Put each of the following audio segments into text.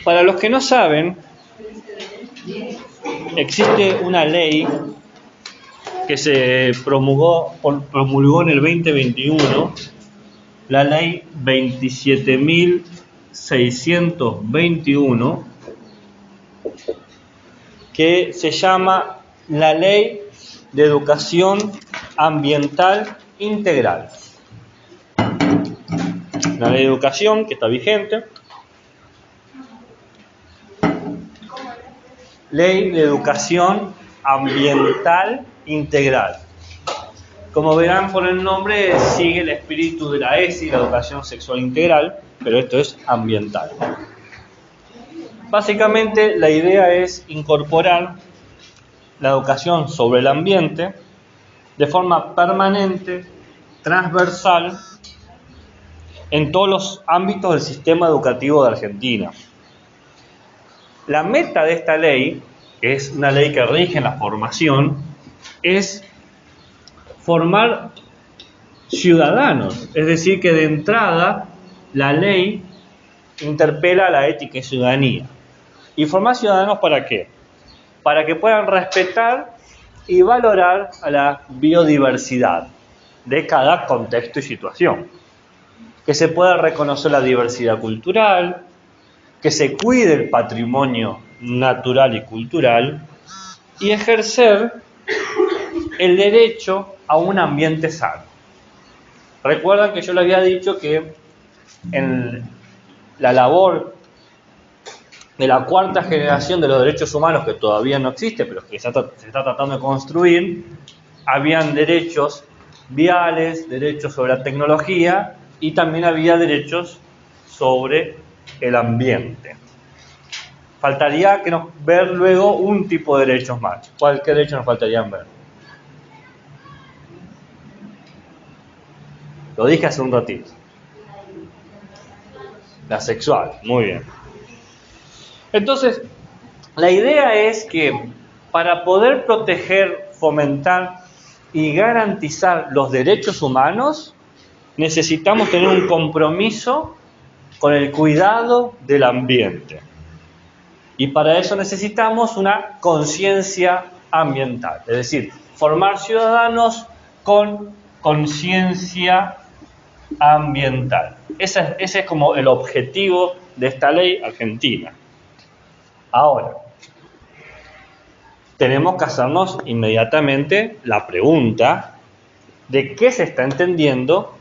Para los que no saben, existe una ley que se promulgó en el 2021, la ley 27.621, que se llama la Ley de Educación Ambiental Integral. La Ley de Educación que está vigente. Ley de Educación Ambiental Integral. Como verán por el nombre, sigue el espíritu de la ESI, la Educación Sexual Integral, pero esto es ambiental. Básicamente, la idea es incorporar la educación sobre el ambiente de forma permanente, transversal, en todos los ámbitos del sistema educativo de Argentina. La meta de esta ley, que es una ley que rige en la formación, es formar ciudadanos, es decir, que de entrada la ley interpela a la ética y ciudadanía. ¿Y formar ciudadanos para qué? Para que puedan respetar y valorar a la biodiversidad de cada contexto y situación. Que se pueda reconocer la diversidad cultural, que se cuide el patrimonio natural y cultural y ejercer el derecho a un ambiente sano. Recuerdan que yo les había dicho que en la labor de la cuarta generación de los derechos humanos, que todavía no existe, pero que se está tratando de construir, habían derechos viales, derechos sobre la tecnología y también había derechos sobre el ambiente. Faltaría ver luego un tipo de derechos más. ¿Qué derechos nos faltarían ver? Lo dije hace un ratito. La sexual, muy bien. Entonces, la idea es que para poder proteger, fomentar y garantizar los derechos humanos, necesitamos tener un compromiso con el cuidado del ambiente. Y para eso necesitamos una conciencia ambiental, es decir, formar ciudadanos con conciencia ambiental. Ese es como el objetivo de esta ley argentina. Ahora, tenemos que hacernos inmediatamente la pregunta de qué se está entendiendo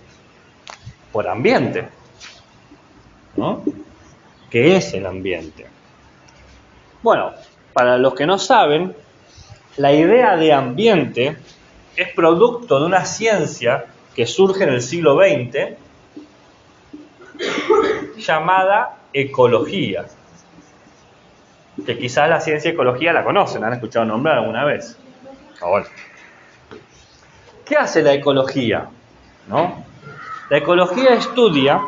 por ambiente, ¿no? ¿Qué es el ambiente? Bueno, para los que no saben, la idea de ambiente es producto de una ciencia que surge en el siglo XX llamada ecología. Que quizás la ciencia de ecología la conocen, ¿han escuchado nombrar alguna vez? Ahora, ¿qué hace la ecología? ¿No? La ecología estudia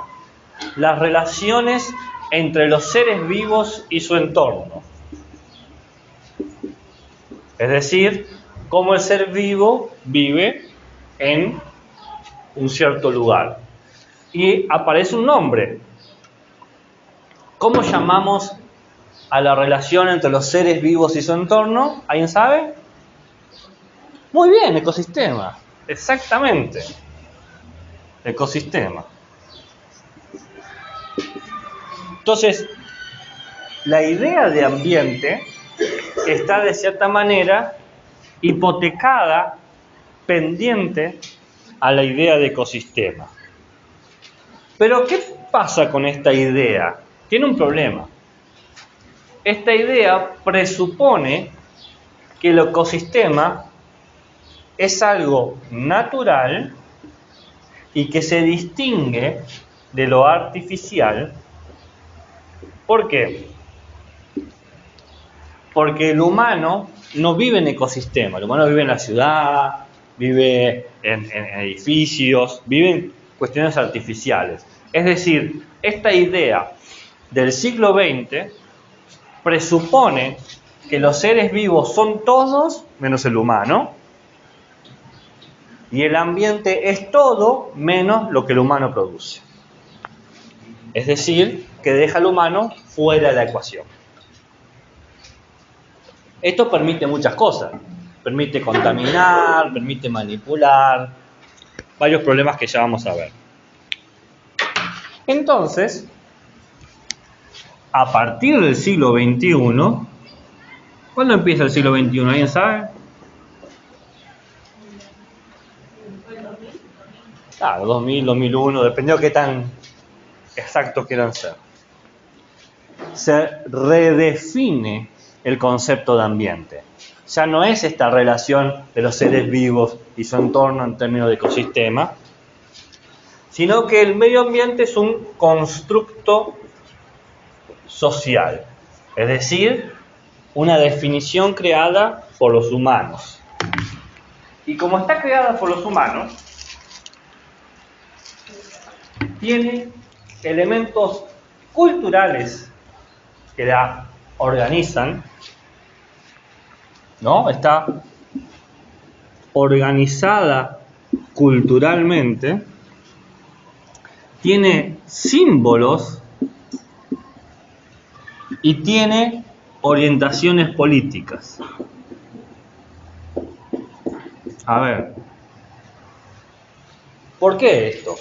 las relaciones entre los seres vivos y su entorno. Es decir, cómo el ser vivo vive en un cierto lugar. Y aparece un nombre. ¿Cómo llamamos a la relación entre los seres vivos y su entorno? ¿Alguien sabe? Muy bien, ecosistema. Exactamente. Ecosistema. Entonces, la idea de ambiente está de cierta manera hipotecada, pendiente a la idea de ecosistema. Pero, ¿qué pasa con esta idea? Tiene un problema. Esta idea presupone que el ecosistema es algo natural y que se distingue de lo artificial. ¿Por qué? Porque el humano no vive en ecosistema, el humano vive en la ciudad, vive en edificios, vive en cuestiones artificiales. Es decir, esta idea del siglo XX presupone que los seres vivos son todos menos el humano y el ambiente es todo menos lo que el humano produce. Es decir, que deja al humano fuera de la ecuación. Esto permite muchas cosas. Permite contaminar, permite manipular, varios problemas que ya vamos a ver. Entonces, a partir del siglo XXI, ¿cuándo empieza el siglo XXI? ¿Alguien sabe? Claro, 2000, 2001, dependiendo de qué tan exactos quieran ser. Se redefine el concepto de ambiente. Ya no es esta relación de los seres vivos y su entorno en términos de ecosistema, sino que el medio ambiente es un constructo social, es decir, una definición creada por los humanos. Y como está creada por los humanos, tiene elementos culturales que la organizan, ¿no? Está organizada culturalmente, tiene símbolos y tiene orientaciones políticas. A ver, ¿por qué esto?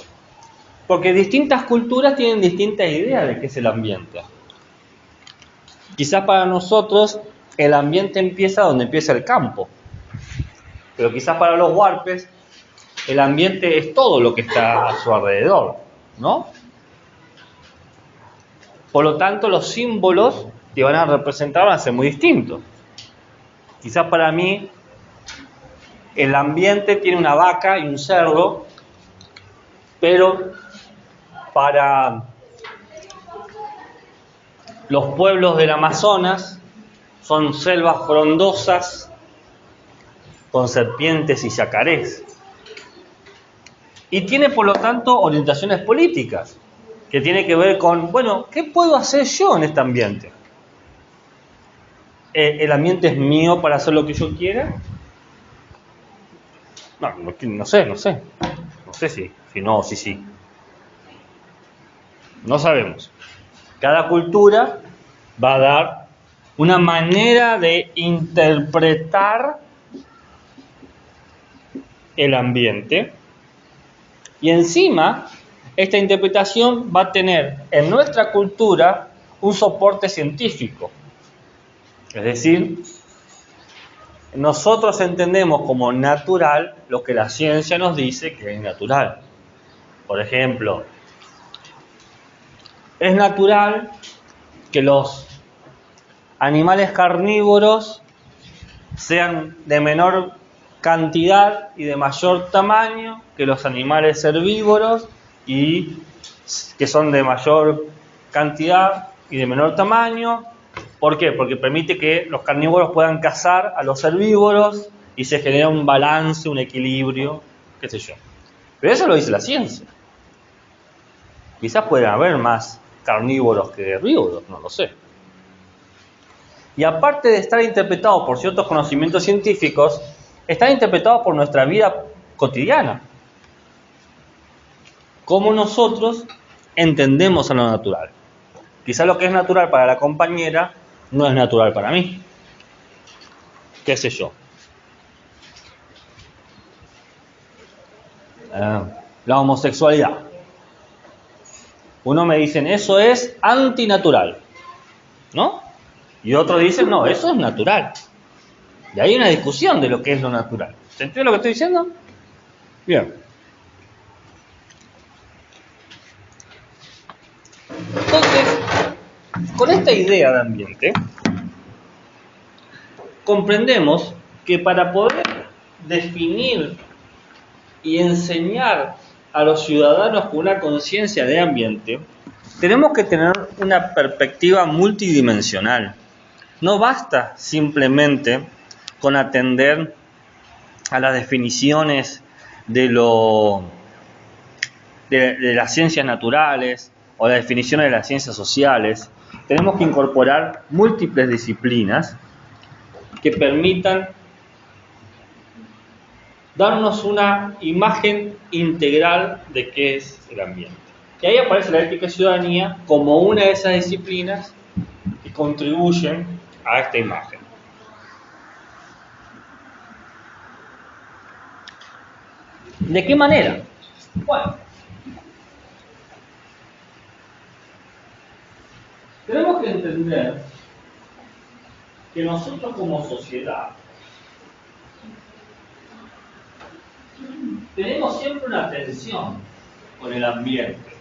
Porque distintas culturas tienen distintas ideas de qué es el ambiente. Quizás para nosotros el ambiente empieza donde empieza el campo, pero quizás para los huarpes el ambiente es todo lo que está a su alrededor, ¿no? Por lo tanto, los símbolos que van a representar van a ser muy distintos. Quizás para mí el ambiente tiene una vaca y un cerdo, pero para los pueblos del Amazonas son selvas frondosas con serpientes y yacarés. Y tiene, por lo tanto, orientaciones políticas, que tiene que ver con, bueno, ¿qué puedo hacer yo en este ambiente? ¿El ambiente es mío para hacer lo que yo quiera? No sé. No sé si no o si sí. No sabemos. Cada cultura va a dar una manera de interpretar el ambiente y encima esta interpretación va a tener en nuestra cultura un soporte científico. Es decir, nosotros entendemos como natural lo que la ciencia nos dice que es natural. Por ejemplo, es natural que los animales carnívoros sean de menor cantidad y de mayor tamaño que los animales herbívoros y que son de mayor cantidad y de menor tamaño. ¿Por qué? Porque permite que los carnívoros puedan cazar a los herbívoros y se genera un balance, un equilibrio, qué sé yo. Pero eso lo dice la ciencia. Quizás pueden haber más carnívoros que herbívoros, no lo sé. Y aparte de estar interpretado por ciertos conocimientos científicos, está interpretado por nuestra vida cotidiana. Cómo nosotros entendemos a lo natural. Quizá lo que es natural para la compañera no es natural para mí. ¿Qué sé yo? La homosexualidad. Uno me dicen, eso es antinatural, ¿no? Y otros dicen, no, eso es natural. Y hay una discusión de lo que es lo natural. ¿Se entiende lo que estoy diciendo? Bien. Entonces, con esta idea de ambiente, comprendemos que para poder definir y enseñar a los ciudadanos con una conciencia de ambiente, tenemos que tener una perspectiva multidimensional. No basta simplemente con atender a las definiciones de las ciencias naturales o las definiciones de las ciencias sociales. Tenemos que incorporar múltiples disciplinas que permitan darnos una imagen integral de qué es el ambiente. Y ahí aparece la ética y ciudadanía como una de esas disciplinas que contribuyen a esta imagen. ¿De qué manera? Bueno, tenemos que entender que nosotros como sociedad tenemos siempre una tensión con el ambiente.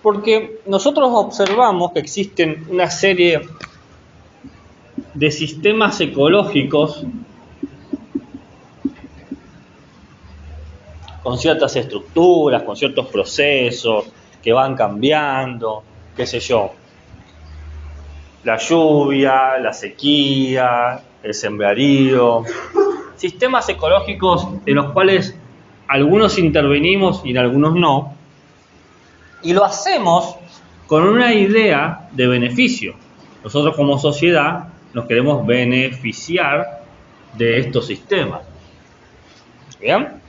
Porque nosotros observamos que existen una serie de sistemas ecológicos con ciertas estructuras, con ciertos procesos que van cambiando, qué sé yo. La lluvia, la sequía, el sembradío. Sistemas ecológicos en los cuales algunos intervenimos y en algunos no. Y lo hacemos con una idea de beneficio. Nosotros como sociedad nos queremos beneficiar de estos sistemas. ¿Bien?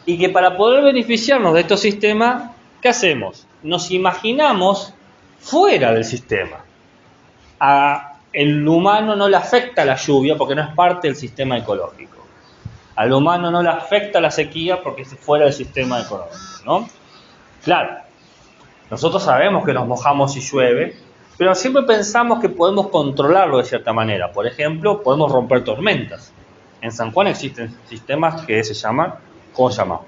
Y que para poder beneficiarnos de estos sistemas, ¿qué hacemos? Nos imaginamos fuera del sistema. El humano no le afecta la lluvia porque no es parte del sistema ecológico. Al humano no le afecta la sequía porque es fuera del sistema ecológico, ¿no? Claro, nosotros sabemos que nos mojamos si llueve, pero siempre pensamos que podemos controlarlo de cierta manera. Por ejemplo, podemos romper tormentas. En San Juan existen sistemas que se llaman, ¿cómo se llama?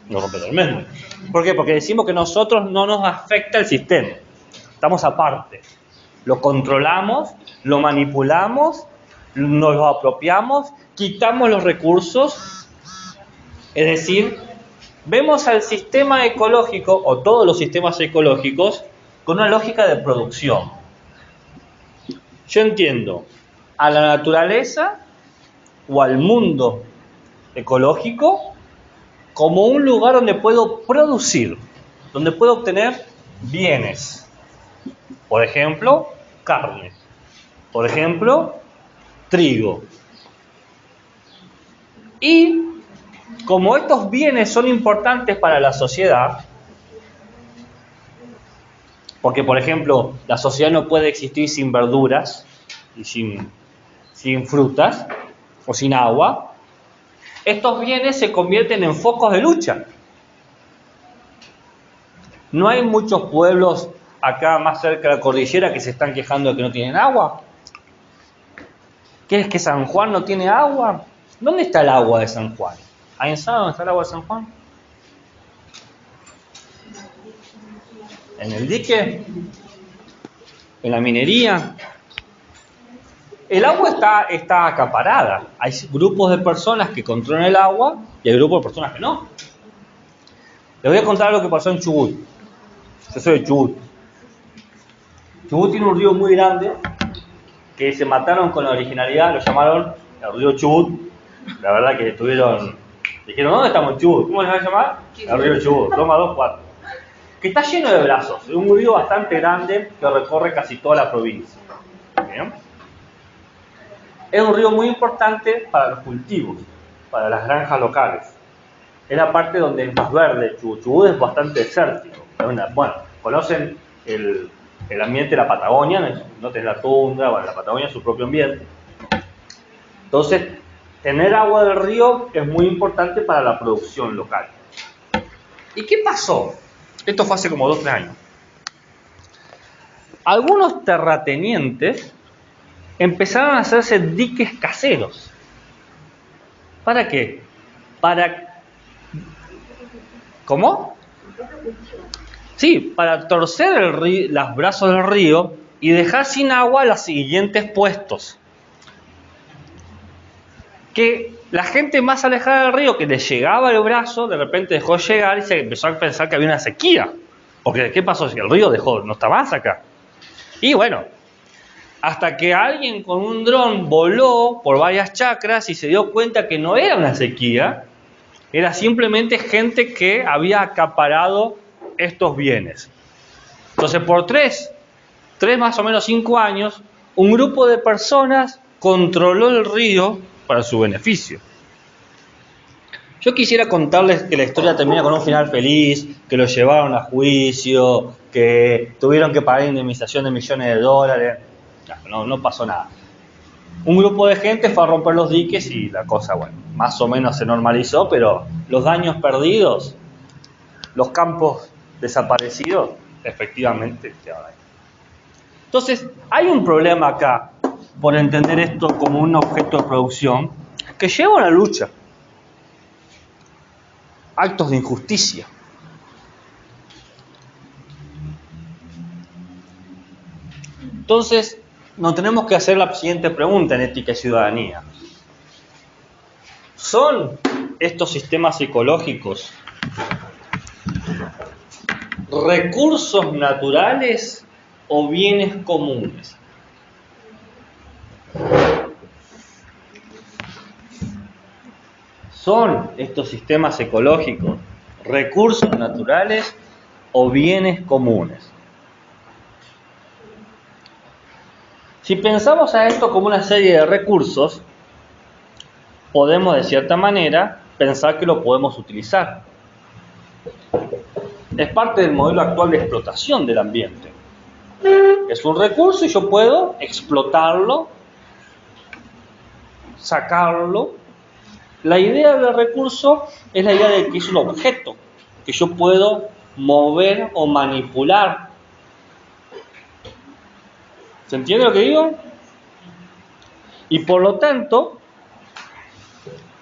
No romper tormentas. ¿Por qué? Porque decimos que nosotros no nos afecta el sistema. Estamos aparte. Lo controlamos, lo manipulamos, nos lo apropiamos, quitamos los recursos. Es decir, vemos al sistema ecológico, o todos los sistemas ecológicos, con una lógica de producción. Yo entiendo a la naturaleza o al mundo ecológico como un lugar donde puedo producir, donde puedo obtener bienes. Por ejemplo, carne. Por ejemplo, trigo. Y como estos bienes son importantes para la sociedad, porque por ejemplo, la sociedad no puede existir sin verduras y sin frutas o sin agua, estos bienes se convierten en focos de lucha. No hay muchos pueblos acá más cerca de la cordillera que se están quejando de que no tienen agua. ¿Qué es que San Juan no tiene agua? ¿Dónde está el agua de San Juan? ¿Alguien sabe dónde está el agua de San Juan? ¿En el dique? ¿En la minería? El agua está acaparada. Hay grupos de personas que controlan el agua y hay grupos de personas que no. Les voy a contar lo que pasó en Chubut. Yo soy de Chubut. Chubut tiene un río muy grande que se mataron con la originalidad, lo llamaron el río Chubut. La verdad que dijeron, ¿dónde estamos en Chubut? ¿Cómo se va a llamar? El río Chubut, toma 2, 4. Que está lleno de brazos, es un río bastante grande que recorre casi toda la provincia. ¿Bien? Es un río muy importante para los cultivos, para las granjas locales. Es la parte donde es más verde. Chubut es bastante desértico. Bueno, conocen el ambiente de la Patagonia, no tenés la tundra, bueno, la Patagonia es su propio ambiente. Entonces, tener agua del río es muy importante para la producción local. ¿Y qué pasó? Esto fue hace como 2 o 3 años. Algunos terratenientes empezaron a hacerse diques caseros. ¿Para qué? ¿Cómo? Sí, para torcer los brazos del río y dejar sin agua los siguientes puestos. Que la gente más alejada del río, que le llegaba el brazo, de repente dejó llegar y se empezó a pensar que había una sequía. Porque ¿qué pasó si el río no está más acá? Y bueno, hasta que alguien con un dron voló por varias chacras y se dio cuenta que no era una sequía, era simplemente gente que había acaparado estos bienes. Entonces, por 3 más o menos 5 años, un grupo de personas controló el río para su beneficio. Yo quisiera contarles que la historia termina con un final feliz, que lo llevaron a juicio, que tuvieron que pagar indemnización de millones de dólares. No pasó nada. Un grupo de gente fue a romper los diques y la cosa, bueno, más o menos se normalizó, pero los daños perdidos, los campos desaparecidos, efectivamente quedaron ahí. Entonces, hay un problema acá, por entender esto como un objeto de producción, que lleva a una lucha. Actos de injusticia. Entonces, nos tenemos que hacer la siguiente pregunta en ética y ciudadanía. ¿Son estos sistemas ecológicos recursos naturales o bienes comunes? ¿Son estos sistemas ecológicos recursos naturales o bienes comunes? Si pensamos a esto como una serie de recursos, podemos de cierta manera pensar que lo podemos utilizar. Es parte del modelo actual de explotación del ambiente. Es un recurso y yo puedo explotarlo, sacarlo. La idea del recurso es la idea de que es un objeto, que yo puedo mover o manipular. ¿Se entiende lo que digo? Y por lo tanto,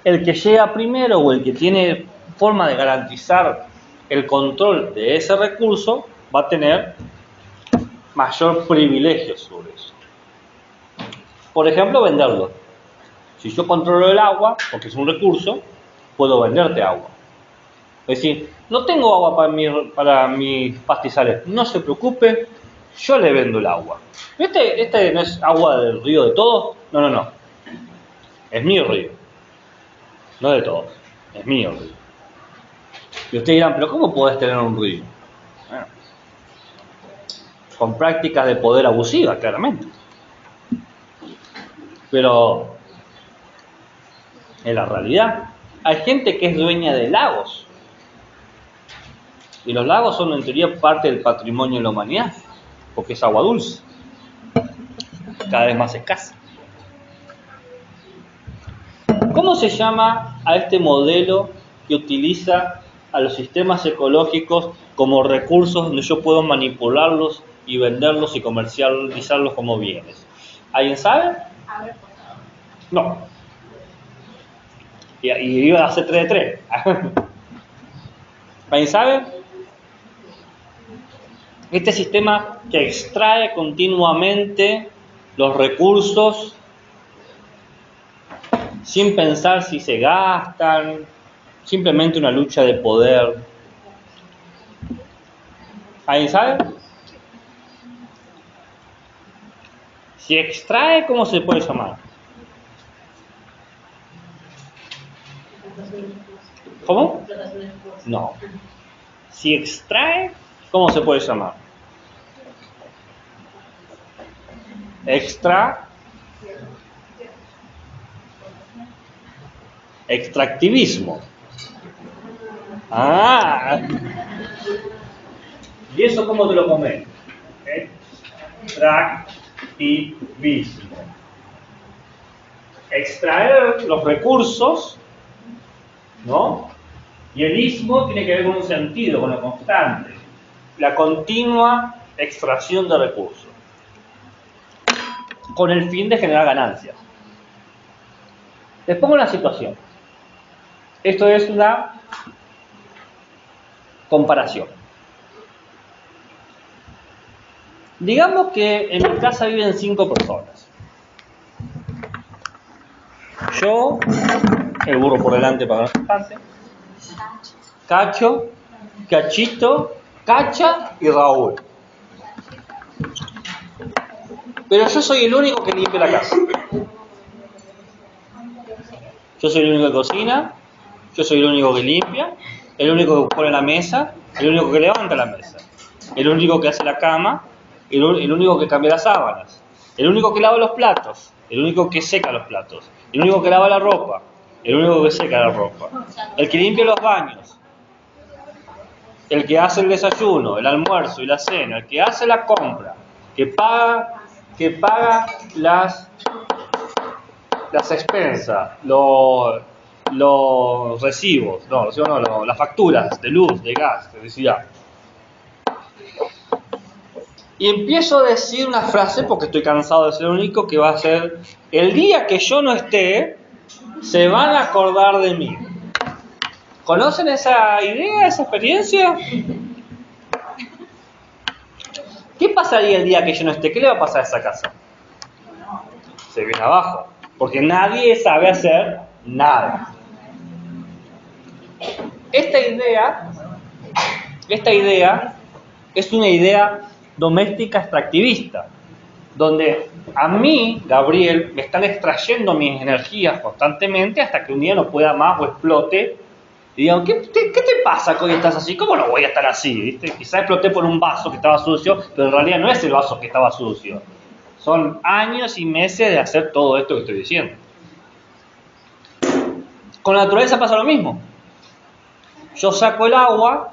el que llega primero o el que tiene forma de garantizar el control de ese recurso va a tener mayor privilegio sobre eso. Por ejemplo, venderlo. Si yo controlo el agua, porque es un recurso, puedo venderte agua. Es decir, no tengo agua para mis pastizales, no se preocupe, yo le vendo el agua. Este no es agua del río de todos, no. Es mi río, no de todos, es mío río. Y ustedes dirán, pero ¿cómo podés tener un río? Bueno, con prácticas de poder abusivas, claramente. Pero en la realidad hay gente que es dueña de lagos. Y los lagos son en teoría parte del patrimonio de la humanidad, porque es agua dulce, cada vez más escasa. ¿Cómo se llama a este modelo que utiliza a los sistemas ecológicos como recursos donde yo puedo manipularlos y venderlos y comercializarlos como bienes? ¿Alguien sabe? No. Y iba a hacer 3 de 3. ¿Alguien sabe? Este sistema que extrae continuamente los recursos sin pensar si se gastan, simplemente una lucha de poder. ¿Alguien sabe? Si extrae, ¿cómo se puede llamar? ¿Cómo? No. Si extrae, ¿cómo se puede llamar? Extractivismo. ¿Y eso cómo te lo comes? Extractivismo. Extraer los recursos, ¿no? Y el ismo tiene que ver con un sentido, con lo constante. La continua extracción de recursos. Con el fin de generar ganancias. Les pongo una situación. Esto es una comparación. Digamos que en mi casa viven 5 personas. Yo, el burro por delante para que no se pase, Cacho, Cachito, Cacha y Raúl. Pero yo soy el único que limpia la casa. Yo soy el único que cocina, yo soy el único que limpia, el único que pone la mesa, el único que levanta la mesa, el único que hace la cama, el único que cambia las sábanas, el único que lava los platos, el único que seca los platos, el único que lava la ropa, el único que seca la ropa, el que limpia los baños, el que hace el desayuno, el almuerzo y la cena, el que hace la compra, que paga las expensas, los recibos, las facturas de luz, de gas, de electricidad. Y empiezo a decir una frase porque estoy cansado de ser el único, que va a ser: el día que yo no esté, se van a acordar de mí. ¿Conocen esa idea, esa experiencia? ¿Qué pasaría el día que yo no esté? ¿Qué le va a pasar a esa casa? Se viene abajo, porque nadie sabe hacer nada. Esta idea es una idea doméstica extractivista, donde a mí, Gabriel, me están extrayendo mis energías constantemente hasta que un día no pueda más o explote y digan: ¿qué te pasa que hoy estás así? ¿Cómo no voy a estar así? ¿Viste? Quizás exploté por un vaso que estaba sucio, pero en realidad no es el vaso que estaba sucio. Son años y meses de hacer todo esto que estoy diciendo. Con la naturaleza pasa lo mismo. Yo saco el agua,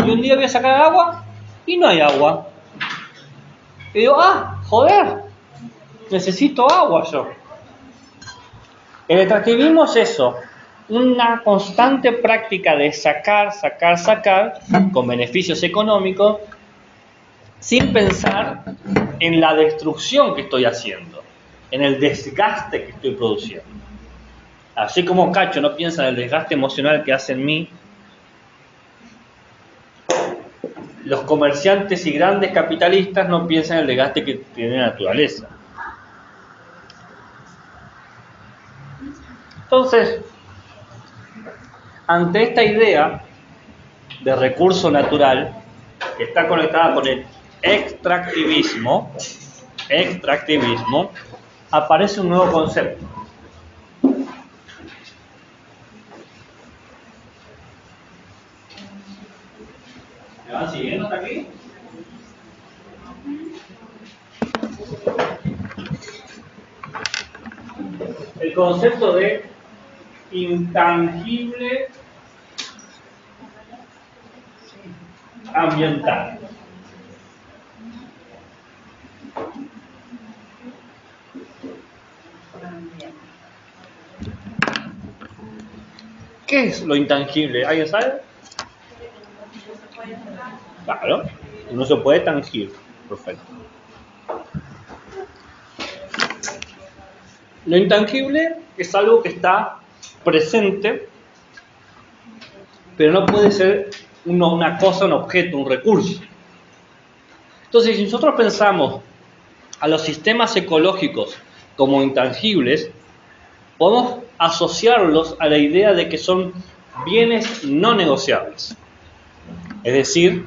y un día voy a sacar el agua y no hay agua. Y digo: joder, necesito agua yo. El extractivismo es eso, una constante práctica de sacar, con beneficios económicos, sin pensar en la destrucción que estoy haciendo, en el desgaste que estoy produciendo. Así como Cacho no piensa en el desgaste emocional que hace en mí, los comerciantes y grandes capitalistas no piensan en el desgaste que tiene la naturaleza. Entonces, ante esta idea de recurso natural, que está conectada con el extractivismo, aparece un nuevo concepto. ¿Me van siguiendo hasta aquí? El concepto de intangible ambiental. ¿Qué es lo intangible? ¿Alguien sabe? Claro, no se puede tangir. Perfecto. Lo intangible es algo que está presente, pero no puede ser una cosa, un objeto, un recurso. Entonces, si nosotros pensamos a los sistemas ecológicos como intangibles, podemos asociarlos a la idea de que son bienes no negociables, es decir,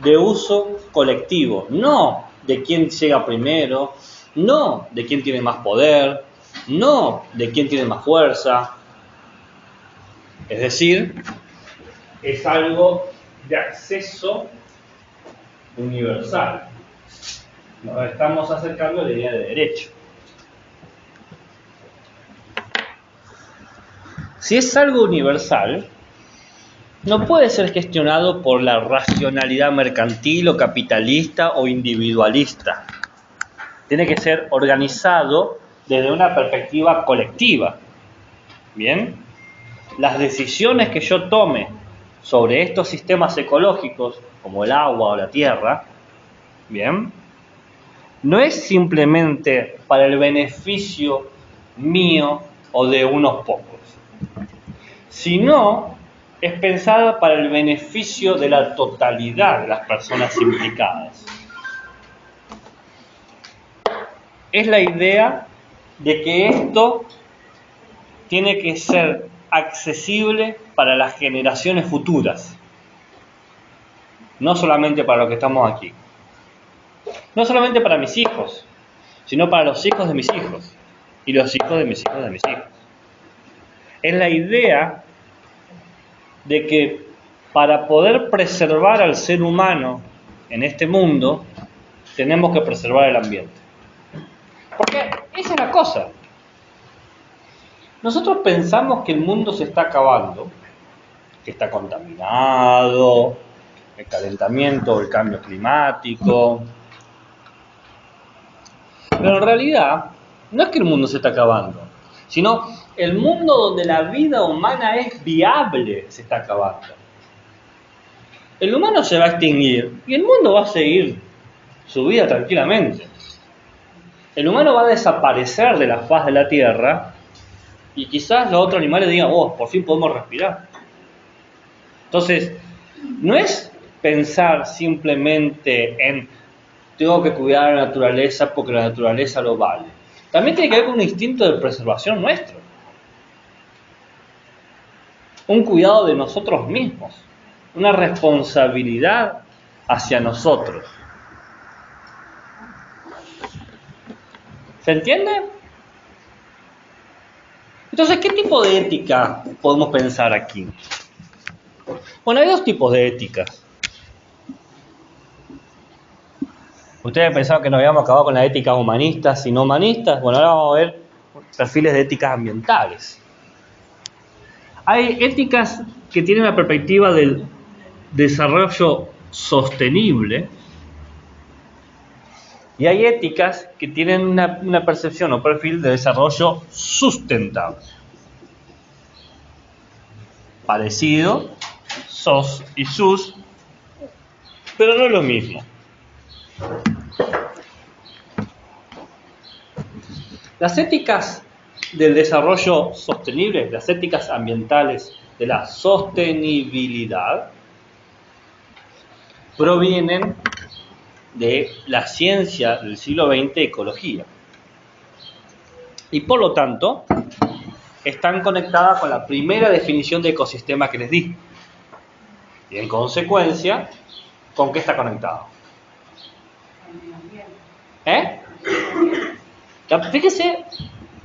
de uso colectivo, no de quién llega primero, no de quién tiene más poder, no de quién tiene más fuerza. Es decir, es algo de acceso universal. Nos estamos acercando a la idea de derecho. Si es algo universal, no puede ser gestionado por la racionalidad mercantil o capitalista o individualista. Tiene que ser organizado desde una perspectiva colectiva. ¿Bien? Las decisiones que yo tome sobre estos sistemas ecológicos, como el agua o la tierra, ¿bien?, no es simplemente para el beneficio mío o de unos pocos, sino es pensada para el beneficio de la totalidad de las personas implicadas. Es la idea de que esto tiene que ser accesible para las generaciones futuras, no solamente para los que estamos aquí, no solamente para mis hijos, sino para los hijos de mis hijos y los hijos de mis hijos de mis hijos. Es la idea de que para poder preservar al ser humano en este mundo, tenemos que preservar el ambiente. Porque esa es la cosa. Nosotros pensamos que el mundo se está acabando, que está contaminado, el calentamiento, el cambio climático. Pero en realidad, no es que el mundo se está acabando, sino el mundo donde la vida humana es viable se está acabando. El humano se va a extinguir y el mundo va a seguir su vida tranquilamente. El humano va a desaparecer de la faz de la Tierra y quizás los otros animales digan, oh, por fin podemos respirar. Entonces, no es pensar simplemente en tengo que cuidar la naturaleza porque la naturaleza lo vale. También tiene que ver con un instinto de preservación nuestro. Un cuidado de nosotros mismos. Una responsabilidad hacia nosotros. ¿Se entiende? Entonces, ¿qué tipo de ética podemos pensar aquí? Bueno, hay dos tipos de éticas. Ustedes pensaban que nos habíamos acabado con la ética humanistas y no humanistas. Bueno, ahora vamos a ver perfiles de éticas ambientales. Hay éticas que tienen la perspectiva del desarrollo sostenible y hay éticas que tienen una percepción o perfil de desarrollo sustentable. Parecido, sos y sus, pero no es lo mismo. Las éticas del desarrollo sostenible, las éticas ambientales de la sostenibilidad, provienen de la ciencia del siglo XX, ecología. Y por lo tanto, están conectadas con la primera definición de ecosistema que les di. Y en consecuencia, ¿con qué está conectado? Fíjese,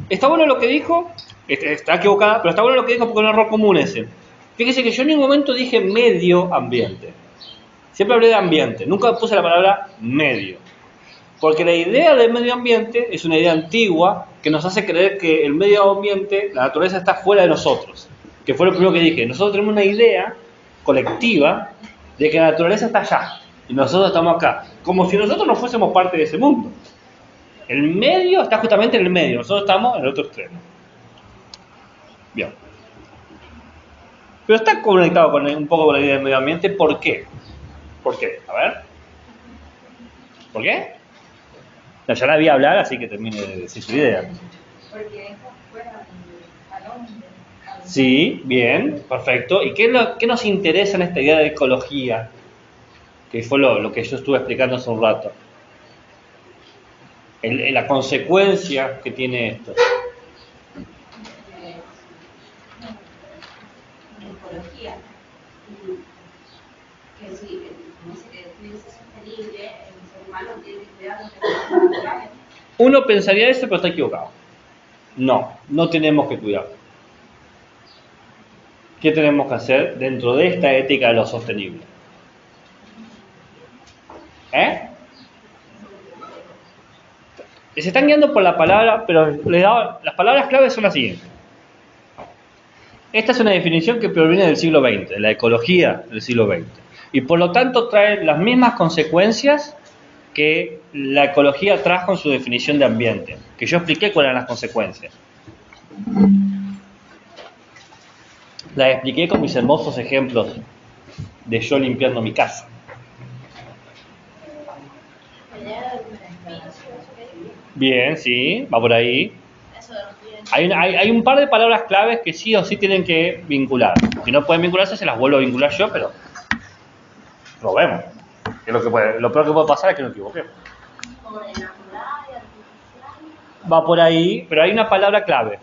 está bueno lo que dijo, está equivocada, pero está bueno lo que dijo porque es un error común ese. Fíjese que yo en ningún momento dije medio ambiente. Siempre hablé de ambiente, nunca puse la palabra medio. Porque la idea del medio ambiente es una idea antigua que nos hace creer que el medio ambiente, la naturaleza está fuera de nosotros. Que fue lo primero que dije. Nosotros tenemos una idea colectiva de que la naturaleza está allá y nosotros estamos acá. Como si nosotros no fuésemos parte de ese mundo. El medio está justamente en el medio, nosotros estamos en el otro extremo. Bien. Pero está conectado con un poco con la idea del medio ambiente, ¿por qué? ¿Por qué? A ver. ¿Por qué? No, ya la vi hablar, así que termine de decir su idea. Porque eso fuera del balón. Sí, bien, perfecto. ¿Y qué nos interesa en esta idea de ecología? Que fue lo que yo estuve explicando hace un rato. La consecuencia que tiene esto. Ecología. Que si no sé qué es sostenible, el ser humano tiene que cuidar los recursos naturales. Uno pensaría eso, pero está equivocado. No tenemos que cuidar. ¿Qué tenemos que hacer dentro de esta ética de lo sostenible? Se están guiando por la palabra, pero las palabras claves son las siguientes. Esta es una definición que proviene del siglo XX, de la ecología del siglo XX. Y por lo tanto trae las mismas consecuencias que la ecología trajo en su definición de ambiente. Que yo expliqué cuáles eran las consecuencias. Las expliqué con mis hermosos ejemplos de yo limpiando mi casa. Bien, sí, va por ahí. Hay un par de palabras claves que sí o sí tienen que vincular. Si no pueden vincularse, se las vuelvo a vincular yo, pero probemos. Lo peor que puede pasar es que nos equivoquemos. Va por ahí, pero hay una palabra clave.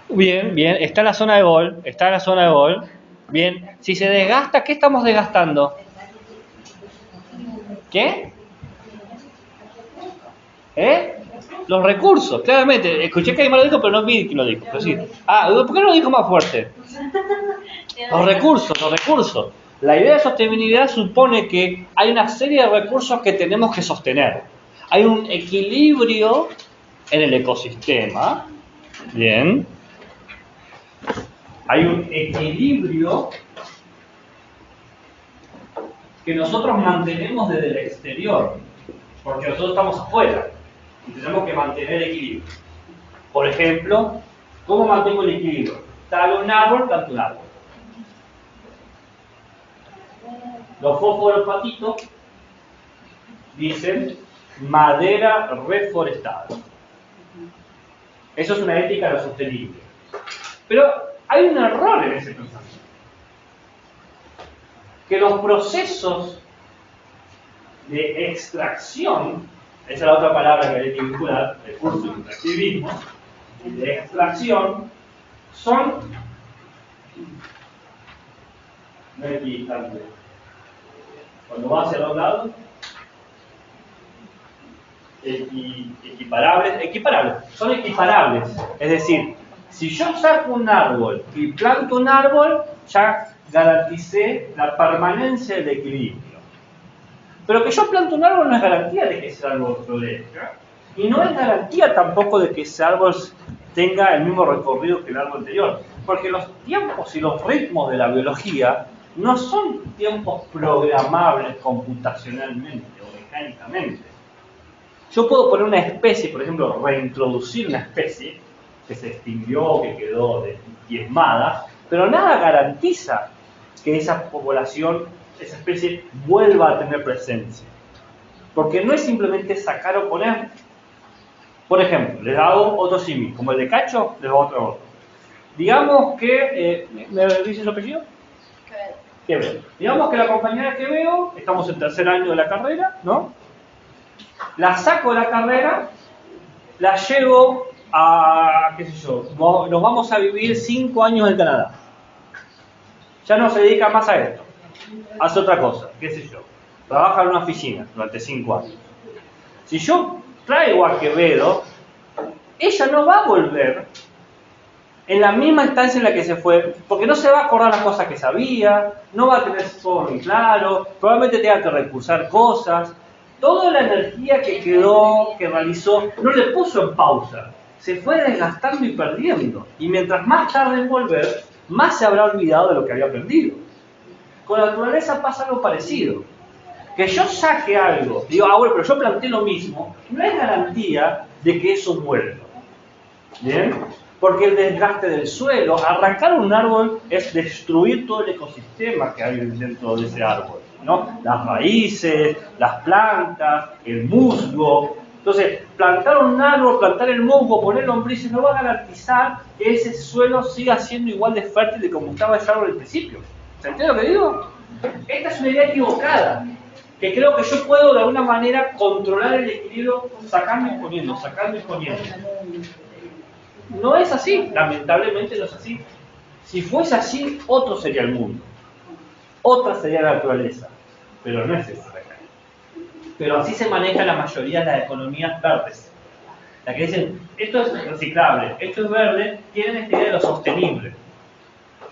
Bien, está en la zona de gol, Bien, si se desgasta, ¿qué estamos desgastando? ¿Qué? Los recursos, claramente. Escuché que alguien lo dijo, pero no vi quién lo dijo. Pero sí. ¿Por qué no lo dijo más fuerte? Los recursos. La idea de sostenibilidad supone que hay una serie de recursos que tenemos que sostener. Hay un equilibrio en el ecosistema. Bien. Hay un equilibrio que nosotros mantenemos desde el exterior, porque nosotros estamos afuera y tenemos que mantener equilibrio. Por ejemplo, ¿cómo mantengo el equilibrio? Talo un árbol, planto un árbol. Los fósforos patitos dicen madera reforestada. Eso es una ética de lo sostenible. Pero hay un error en ese pensamiento. Que los procesos de extracción, esa es la otra palabra que hay que vincular, el curso de extractivismo, de extracción, son no equidistantes. Cuando va hacia los lados, equiparables, son equiparables. Es decir, si yo saco un árbol y planto un árbol, ya garanticé la permanencia del equilibrio. Pero que yo plante un árbol no es garantía de que ese árbol florezca, y no es garantía tampoco de que ese árbol tenga el mismo recorrido que el árbol anterior, porque los tiempos y los ritmos de la biología no son tiempos programables computacionalmente o mecánicamente. Yo puedo poner una especie, por ejemplo, reintroducir una especie que se extinguió, que quedó diezmada, pero nada garantiza que esa población, esa especie, vuelva a tener presencia. Porque no es simplemente sacar o poner. Por ejemplo, les hago otro símil, como el de Cacho, les hago otro. Digamos que, ¿me dices su apellido? Quevedo. Digamos que la compañera Quevedo, estamos en tercer año de la carrera, ¿no? La saco de la carrera, la llevo a, qué sé yo, nos vamos a vivir 5 años en Canadá. Ya no se dedica más a esto, hace otra cosa, qué sé yo, trabaja en una oficina durante 5 años. Si yo traigo a Quevedo, ella no va a volver en la misma instancia en la que se fue, porque no se va a acordar las cosas que sabía, no va a tener todo muy claro, probablemente tenga que recursar cosas. Toda la energía que quedó, que realizó, no le puso en pausa, se fue desgastando y perdiendo. Y mientras más tarde en volver, más se habrá olvidado de lo que había aprendido. Con la naturaleza pasa algo parecido. Que yo saque algo, digo, bueno, pero yo planteé lo mismo, no es garantía de que eso vuelva. ¿Bien? Porque el desgaste del suelo, arrancar un árbol es destruir todo el ecosistema que hay dentro de ese árbol, ¿no? Las raíces, las plantas, el musgo. Entonces, plantar un árbol, plantar el musgo, poner lombrices, no va a garantizar que ese suelo siga siendo igual de fértil de como estaba ese árbol al principio. ¿Se entiende lo que digo? Esta es una idea equivocada, que creo que yo puedo de alguna manera controlar el equilibrio sacando y poniendo, sacando y poniendo. No es así, lamentablemente no es así. Si fuese así, otro sería el mundo, otra sería la naturaleza, pero no es eso. Pero así se maneja la mayoría de las economías verdes. Las que dicen, esto es reciclable, esto es verde, tienen esta idea de lo sostenible.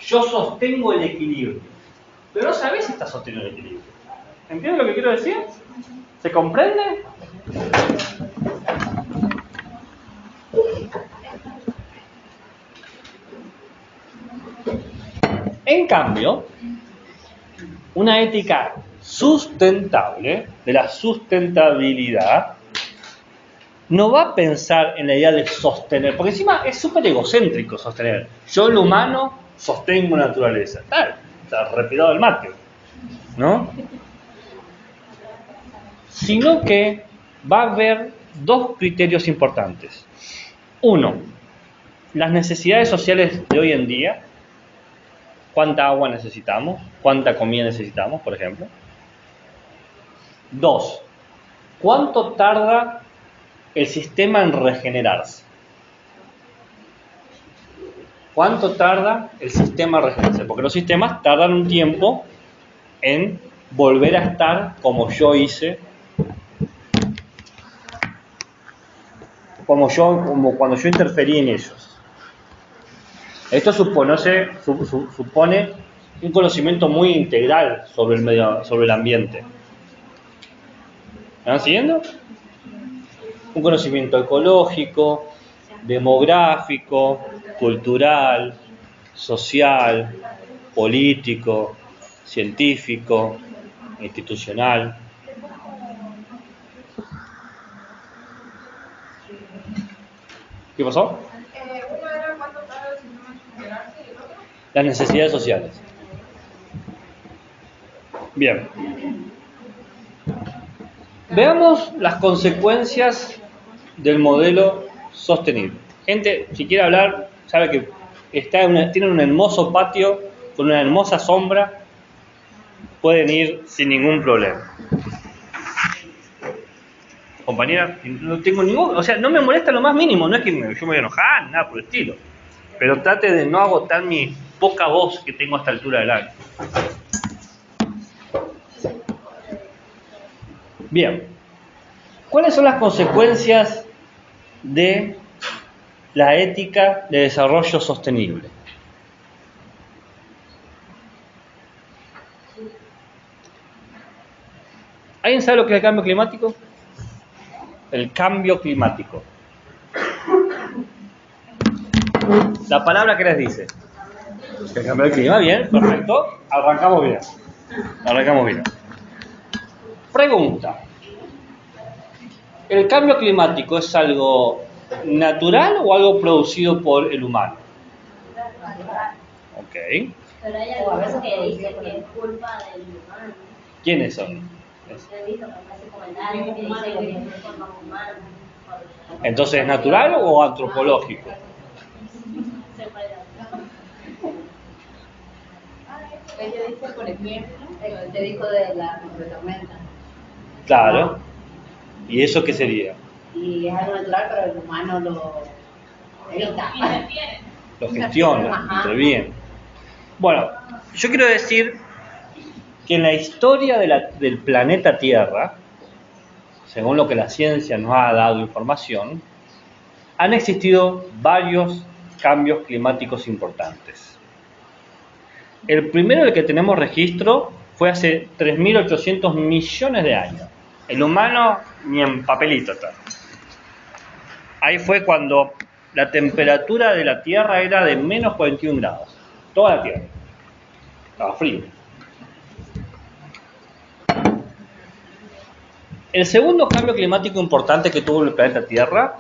Yo sostengo el equilibrio, pero no sabés si está sosteniendo el equilibrio. ¿Entiendes lo que quiero decir? ¿Se comprende? En cambio, una ética sustentable, de la sustentabilidad, no va a pensar en la idea de sostener, porque encima es súper egocéntrico sostener. Yo, el humano, sostengo la naturaleza. Está repirado el mate, ¿no? Sino que va a haber dos criterios importantes. Uno, las necesidades sociales de hoy en día. ¿Cuánta agua necesitamos? ¿Cuánta comida necesitamos, por ejemplo? 2. ¿Cuánto tarda el sistema en regenerarse? ¿Cuánto tarda el sistema en regenerarse? Porque los sistemas tardan un tiempo en volver a estar como yo hice, como cuando yo interferí en ellos. Esto supone un conocimiento muy integral sobre el medio, sobre el ambiente. ¿Me van siguiendo? Un conocimiento ecológico, demográfico, cultural, social, político, científico, institucional. ¿Qué pasó? Uno era cuánto tarda el sistema en generarse y el otro. Las necesidades sociales. Bien. Veamos las consecuencias del modelo sostenible. Gente, si quiere hablar, sabe que tienen un hermoso patio con una hermosa sombra. Pueden ir sin ningún problema. Compañera, no tengo ningún, o sea, no me molesta lo más mínimo, no es que yo me voy a enojar, nada por el estilo. Pero trate de no agotar mi poca voz que tengo a esta altura del año. Bien. ¿Cuáles son las consecuencias de la ética de desarrollo sostenible? ¿Alguien sabe lo que es el cambio climático? El cambio climático. La palabra que les dice. El cambio del clima, bien, perfecto. Arrancamos bien. Pregunta. ¿El cambio climático es algo natural o algo producido por el humano? Ok. Pero hay algunos que dicen que es culpa del humano. ¿Quiénes son? He visto que me hacen comentarios que dicen que es por los humanos. Entonces, ¿es natural o antropológico? Se puede hacer. Ella dice, por ejemplo, el que dijo de la tormenta. Claro. ¿Y eso qué sería? Y es algo natural, pero el humano lo evita. Lo gestiona, interviene. Bueno, yo quiero decir que en la historia del planeta Tierra, según lo que la ciencia nos ha dado información, han existido varios cambios climáticos importantes. El primero del que tenemos registro fue hace 3.800 millones de años. El humano ni en papelito está. Ahí fue cuando la temperatura de la Tierra era de menos 41 grados. Toda la Tierra. Estaba frío. El segundo cambio climático importante que tuvo el planeta Tierra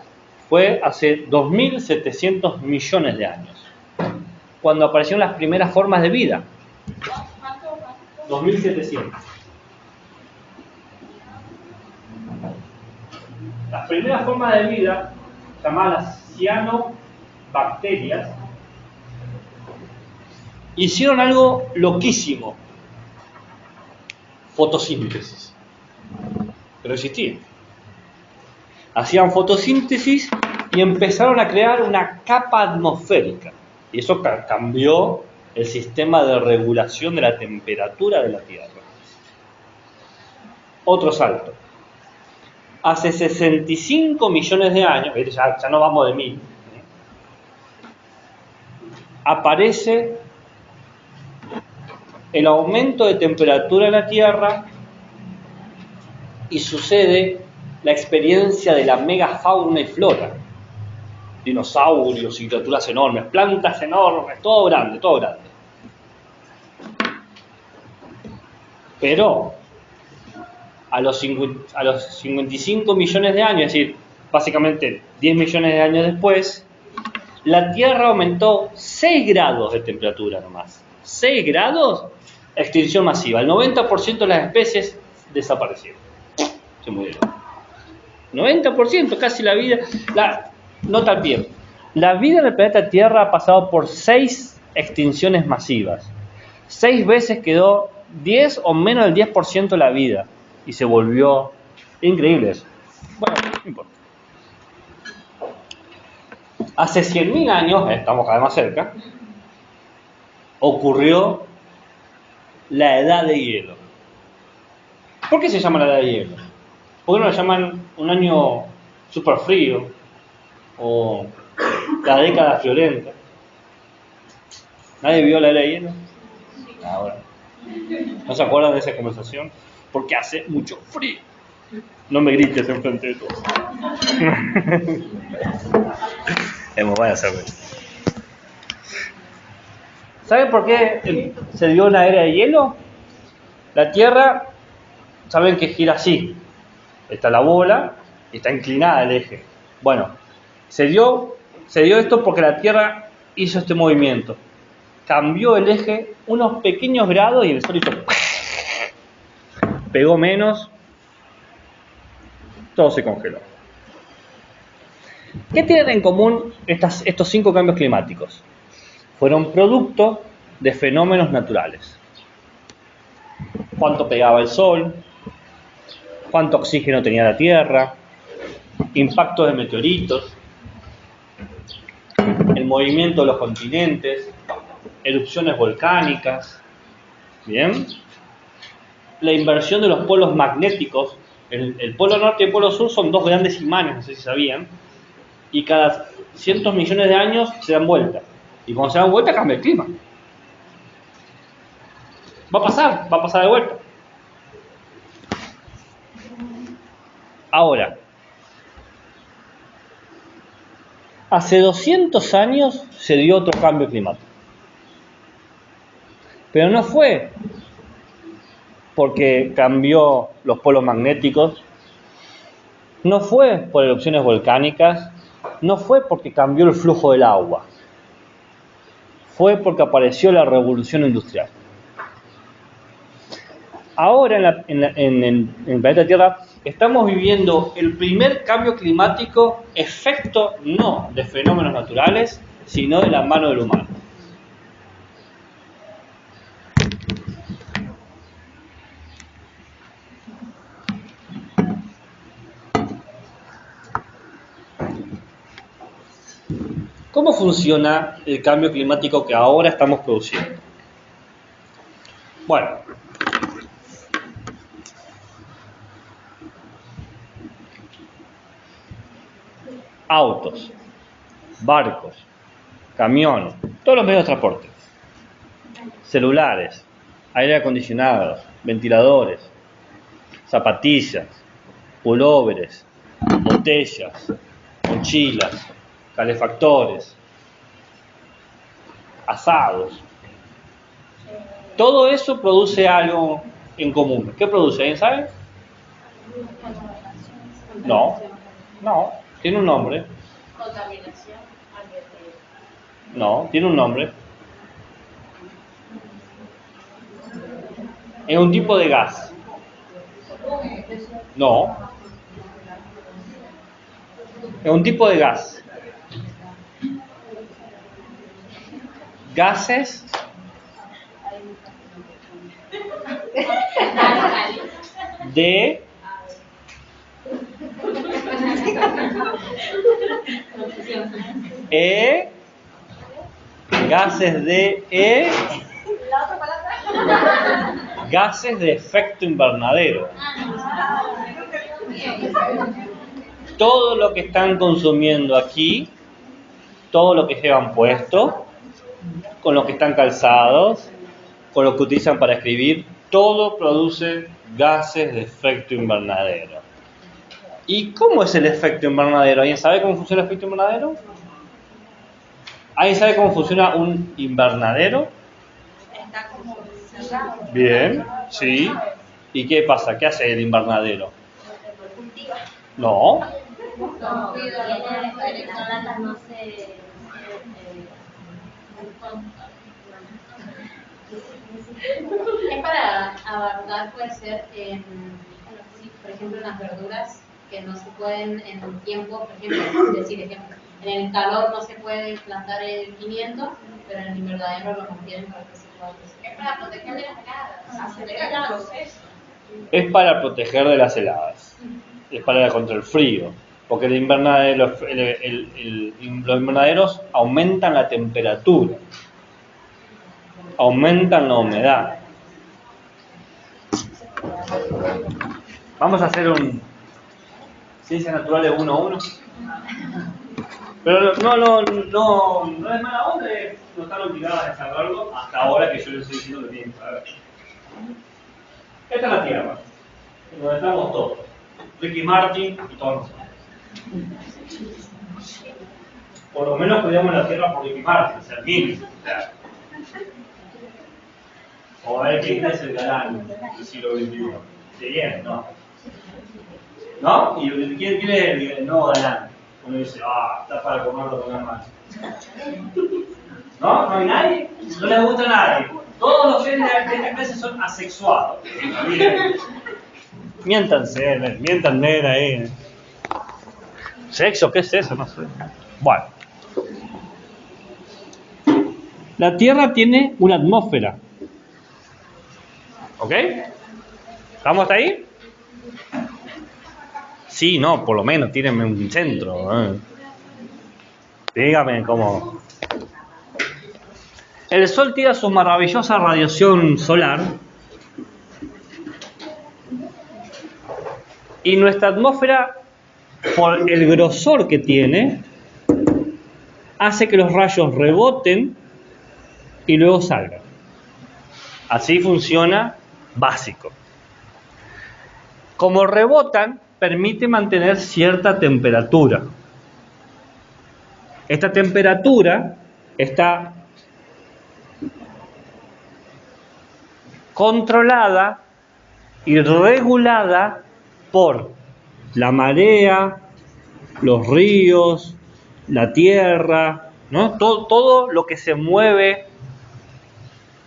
fue hace 2.700 millones de años, cuando aparecieron las primeras formas de vida. 2.700. Las primeras formas de vida, llamadas cianobacterias, hicieron algo loquísimo: fotosíntesis. Pero existía. Hacían fotosíntesis y empezaron a crear una capa atmosférica. Y eso cambió el sistema de regulación de la temperatura de la Tierra. Otro salto. Hace 65 millones de años, ya no vamos de 1000, aparece el aumento de temperatura en la Tierra y sucede la experiencia de la megafauna y flora. Dinosaurios y criaturas enormes, plantas enormes, todo grande. Pero a los 55 millones de años, es decir, básicamente 10 millones de años después, la Tierra aumentó 6 grados de temperatura nomás. 6 grados, extinción masiva. El 90% de las especies desaparecieron. Se murieron. 90%, casi la vida. Nota al pie. La vida en el planeta Tierra ha pasado por 6 extinciones masivas. 6 veces quedó 10 o menos del 10% de la vida. Y se volvió increíble eso. Bueno, no importa. Hace 100.000 años, estamos cada vez más cerca, ocurrió la edad de hielo. ¿Por qué se llama la edad de hielo? ¿Por qué no la llaman un año súper frío? O la década friolenta. ¿Nadie vio la edad de hielo? Ahora. ¿No se acuerdan de esa conversación? Porque hace mucho frío. No me grites enfrente de todos. Hemos van a saber. ¿Saben por qué se dio una era de hielo? La Tierra, saben que gira así. Está la bola y está inclinada el eje. Bueno, se dio esto porque la Tierra hizo este movimiento. Cambió el eje unos pequeños grados y el Sol hizo... Pegó menos. Todo se congeló. ¿Qué tienen en común estos 5 cambios climáticos? Fueron producto de fenómenos naturales. Cuánto pegaba el sol, cuánto oxígeno tenía la Tierra, impactos de meteoritos, el movimiento de los continentes, erupciones volcánicas, ¿bien? La inversión de los polos magnéticos. El polo norte y el polo sur son 2 grandes imanes, no sé si sabían, y cada cientos millones de años se dan vuelta. Y cuando se dan vuelta cambia el clima. Va a pasar de vuelta. Ahora, hace 200 años se dio otro cambio climático. Pero no fue porque cambió los polos magnéticos, no fue por erupciones volcánicas, no fue porque cambió el flujo del agua. Fue porque apareció la revolución industrial. Ahora en el planeta Tierra estamos viviendo el primer cambio climático, efecto no de fenómenos naturales, sino de la mano del humano. ¿Cómo funciona el cambio climático que ahora estamos produciendo? Bueno, autos, barcos, camiones, todos los medios de transporte, celulares, aire acondicionado, ventiladores, zapatillas, pulóveres, botellas, mochilas, calefactores, asados. Todo eso produce algo en común. ¿Qué produce? ¿Alguien sabe? No, tiene un nombre. Contaminación. No, tiene un nombre. Es un tipo de gas. No. Es un tipo de gas. Gases de gases de efecto invernadero. Todo lo que están consumiendo aquí, todo lo que llevan puesto, con lo que están calzados, con lo que utilizan para escribir, todo produce gases de efecto invernadero. ¿Y cómo es el efecto invernadero? ¿Alguien sabe cómo funciona el efecto invernadero? ¿Alguien sabe cómo funciona un invernadero? Está como cerrado. Bien, sí. ¿Y qué pasa? ¿Qué hace el invernadero? Cultiva. No. No, las plantas no se Es para abarcar, puede ser, por ejemplo, en las verduras que no se pueden en el tiempo, por ejemplo, en el calor no se puede plantar el pimiento, pero en el invernadero lo mantienen para que se pueda crecer. es para proteger de las heladas. Acelerar el proceso. Es para proteger de las heladas. Es para contra el frío. Porque el invernadero, los invernaderos aumentan la temperatura, aumentan la humedad. Vamos a hacer un Ciencias Naturales 1-1. Pero no es mala onda. no están obligadas a saberlo hasta ahora que yo les estoy diciendo que tienen que saber. Esta es la Tierra, donde estamos todos. Ricky Martin y todos nosotros. Por lo menos cuidamos la Tierra por Ricky Martin, o sea, el mínimo. O a ver quién es el galán del siglo XXI. ¿Se bien? No. ¿No? ¿Y quién es el nuevo galán? Uno dice, está para comerlo con la mano. ¿No? ¿No hay nadie? No le gusta a nadie. Todos los genes de esta clase son asexuados. Miéntanme ahí. ¿Sexo? ¿Qué es eso? No sé. Bueno. La Tierra tiene una atmósfera. ¿Ok? ¿Estamos hasta ahí? Sí, no, por lo menos, tírenme un centro. Dígame cómo. El Sol tira su maravillosa radiación solar y nuestra atmósfera, por el grosor que tiene, hace que los rayos reboten y luego salgan. Así funciona básico. Como rebotan, permite mantener cierta temperatura. Esta temperatura está controlada y regulada por la marea, los ríos, la tierra, ¿no? Todo lo que se mueve,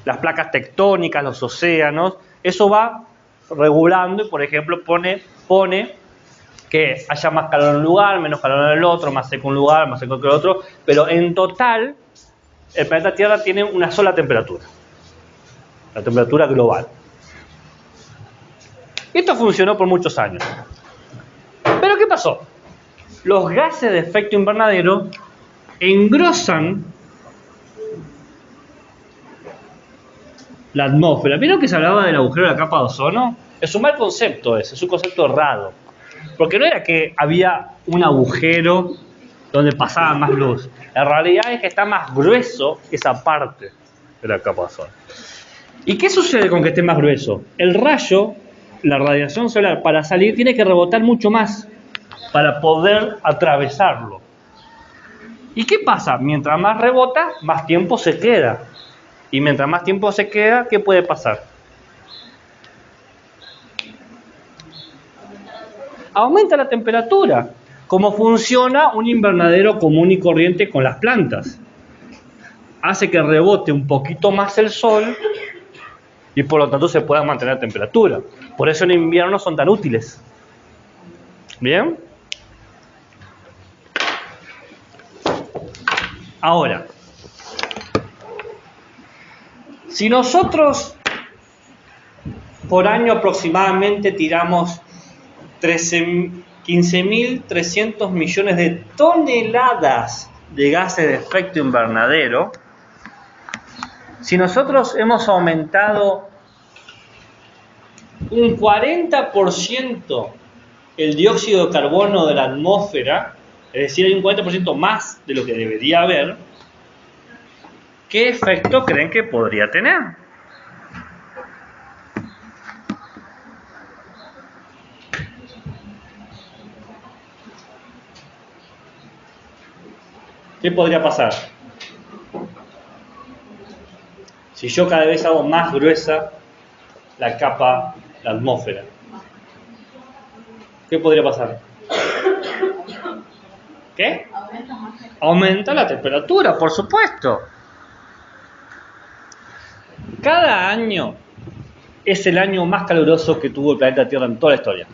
las placas tectónicas, los océanos, eso va regulando y, por ejemplo, pone que haya más calor en un lugar, menos calor en el otro, más seco en un lugar, más seco que el otro, pero en total el planeta Tierra tiene una sola temperatura, la temperatura global. Esto funcionó por muchos años. ¿Pero qué pasó? Los gases de efecto invernadero engrosan la atmósfera. ¿Vieron que se hablaba del agujero de la capa de ozono? Es un mal concepto ese, es un concepto errado. Porque no era que había un agujero donde pasaba más luz. La realidad es que está más grueso esa parte de la capa de ozono. ¿Y qué sucede con que esté más grueso? El rayo, la radiación solar, para salir tiene que rebotar mucho más para poder atravesarlo. ¿Y qué pasa? Mientras más rebota, más tiempo se queda. Y mientras más tiempo se queda, ¿qué puede pasar? Aumenta la temperatura. ¿Cómo funciona un invernadero común y corriente con las plantas? Hace que rebote un poquito más el sol y por lo tanto se pueda mantener la temperatura. Por eso en invierno son tan útiles. ¿Bien? Ahora, si nosotros por año aproximadamente tiramos 15.300 millones de toneladas de gases de efecto invernadero, si nosotros hemos aumentado un 40% el dióxido de carbono de la atmósfera, es decir, hay un 40% más de lo que debería haber, ¿qué efecto creen que podría tener? ¿Qué podría pasar? Si yo cada vez hago más gruesa la capa, la atmósfera, ¿qué podría pasar? ¿Qué? Aumenta la temperatura, por supuesto. Cada año es el año más caluroso que tuvo el planeta Tierra en toda la historia.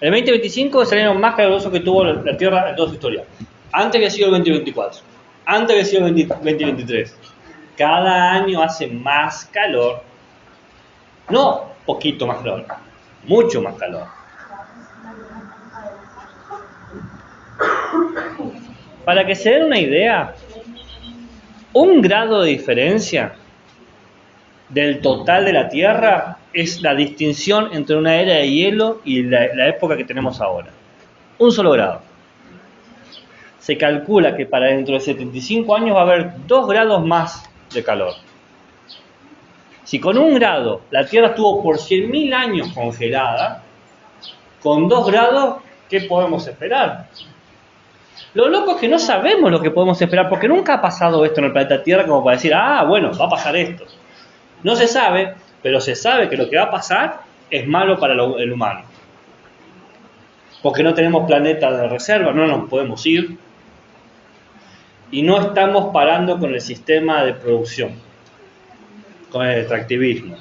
El 2025 es el año más caluroso que tuvo la Tierra en toda su historia. Antes había sido el 2024. Antes había sido el 2023. Cada año hace más calor. No poquito más calor, mucho más calor. Para que se den una idea, 1 grado de diferencia del total de la Tierra es la distinción entre una era de hielo y la época que tenemos ahora. 1 solo grado. se calcula que para dentro de 75 años va a haber 2 grados más de calor. Si con 1 grado la Tierra estuvo por 100.000 años congelada, con 2 grados, ¿qué podemos esperar? Lo loco es que no sabemos lo que podemos esperar, porque nunca ha pasado esto en el planeta Tierra como para decir, bueno, va a pasar esto. No se sabe, pero se sabe que lo que va a pasar es malo para el humano. Porque no tenemos planeta de reserva, no nos podemos ir. Y no estamos parando con el sistema de producción, con el extractivismo.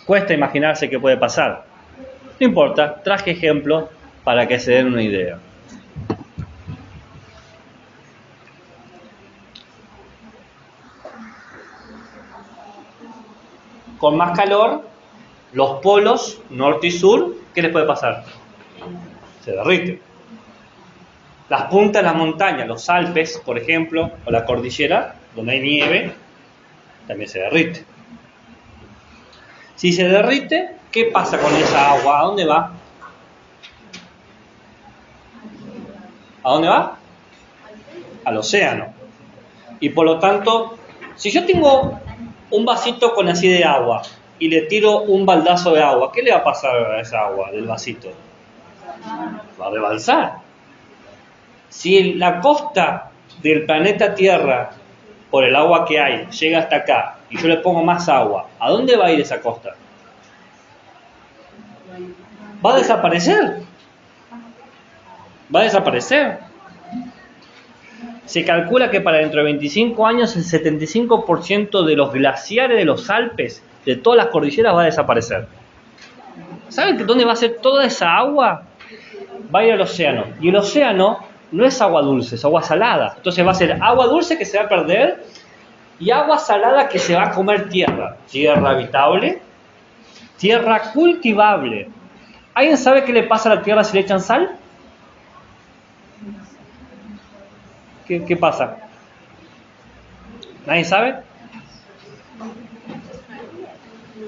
Cuesta imaginarse qué puede pasar. No importa, traje ejemplos para que se den una idea. Con más calor, los polos norte y sur, ¿qué les puede pasar? Se derriten. Las puntas de las montañas, los Alpes, por ejemplo, o la cordillera, donde hay nieve, también se derrite. Si se derrite, ¿qué pasa con esa agua? ¿A dónde va? ¿A dónde va? Al océano. Y por lo tanto, si yo tengo un vasito con así de agua y le tiro un baldazo de agua, ¿qué le va a pasar a esa agua del vasito? Va a rebalsar. Si la costa del planeta Tierra, por el agua que hay, llega hasta acá y yo le pongo más agua, ¿a dónde va a ir esa costa? Va a desaparecer. Va a desaparecer. Se calcula que para dentro de 25 años el 75% de los glaciares de los Alpes, de todas las cordilleras, va a desaparecer. ¿Saben dónde va a ser toda esa agua? Va a ir al océano. Y el océano no es agua dulce, es agua salada. Entonces va a ser agua dulce que se va a perder y agua salada que se va a comer tierra. Tierra habitable, tierra cultivable. ¿Alguien sabe qué le pasa a la tierra si le echan sal? ¿Qué pasa? ¿Nadie sabe?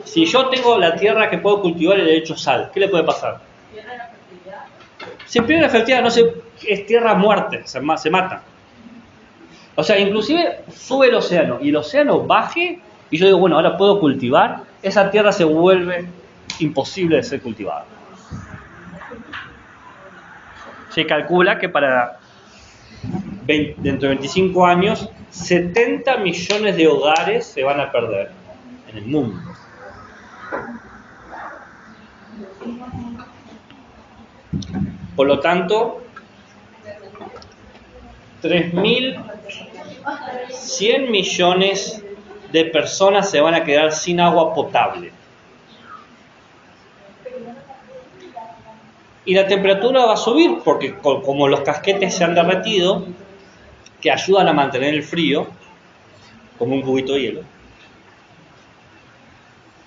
Si yo tengo la tierra que puedo cultivar y le echo sal, ¿qué le puede pasar? Se pierde la fertilidad, no se, es tierra muerta, se mata. O sea, inclusive sube el océano y el océano baje y yo digo, bueno, ahora puedo cultivar, esa tierra se vuelve imposible de ser cultivada. Se calcula que dentro de 25 años, 70 millones de hogares se van a perder en el mundo. Por lo tanto, 3.100 millones de personas se van a quedar sin agua potable. Y la temperatura va a subir porque como los casquetes se han derretido, que ayudan a mantener el frío, como un cubito de hielo.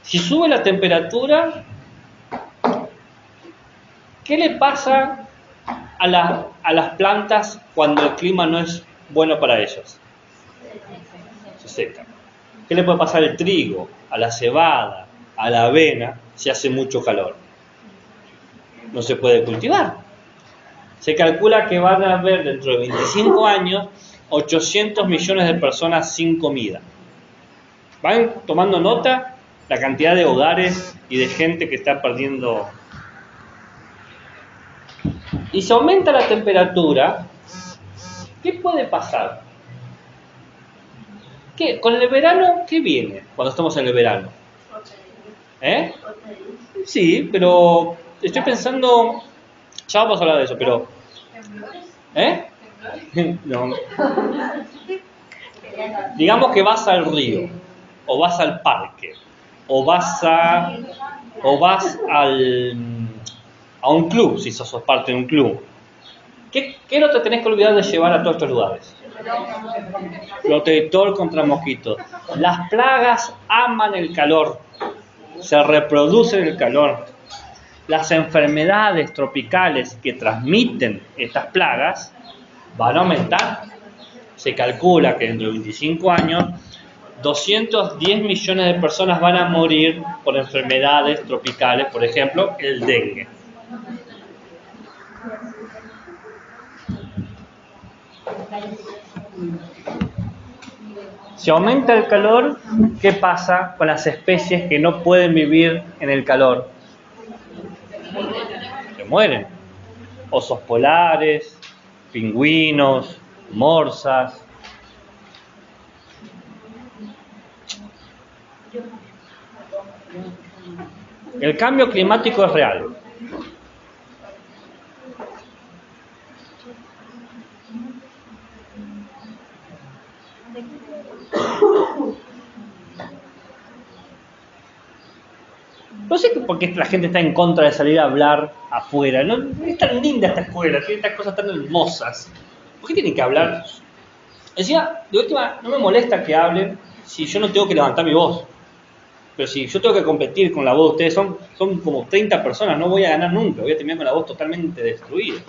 Si sube la temperatura, ¿qué le pasa a las plantas cuando el clima no es bueno para ellas? Se secan. ¿Qué le puede pasar al trigo, a la cebada, a la avena si hace mucho calor? No se puede cultivar. Se calcula que van a haber dentro de 25 años 800 millones de personas sin comida. ¿Van tomando nota la cantidad de hogares y de gente que está perdiendo? Y si aumenta la temperatura, ¿qué puede pasar? ¿Qué? ¿Con el verano qué viene cuando estamos en el verano? Sí, pero estoy pensando, ya vamos a hablar de eso, pero no. Digamos que vas al río, o vas al parque, o vas a un club, si sos parte de un club. ¿Qué no te tenés que olvidar de llevar a todos estos lugares? Protector contra mosquitos. Las plagas aman el calor, se reproducen en el calor. Las enfermedades tropicales que transmiten estas plagas van a aumentar. Se calcula que dentro de 25 años 210 millones de personas van a morir por enfermedades tropicales, por ejemplo, el dengue. Si aumenta el calor, ¿qué pasa con las especies que no pueden vivir en el calor? Se mueren. Osos polares, pingüinos, morsas. El cambio climático es real. No sé por qué la gente está en contra de salir a hablar afuera. No, es tan linda esta escuela, tiene estas cosas tan hermosas. ¿Por qué tienen que hablar? Decía, de última, no me molesta que hablen si yo no tengo que levantar mi voz. Pero si yo tengo que competir con la voz de ustedes, son como 30 personas, no voy a ganar nunca, voy a terminar con la voz totalmente destruida.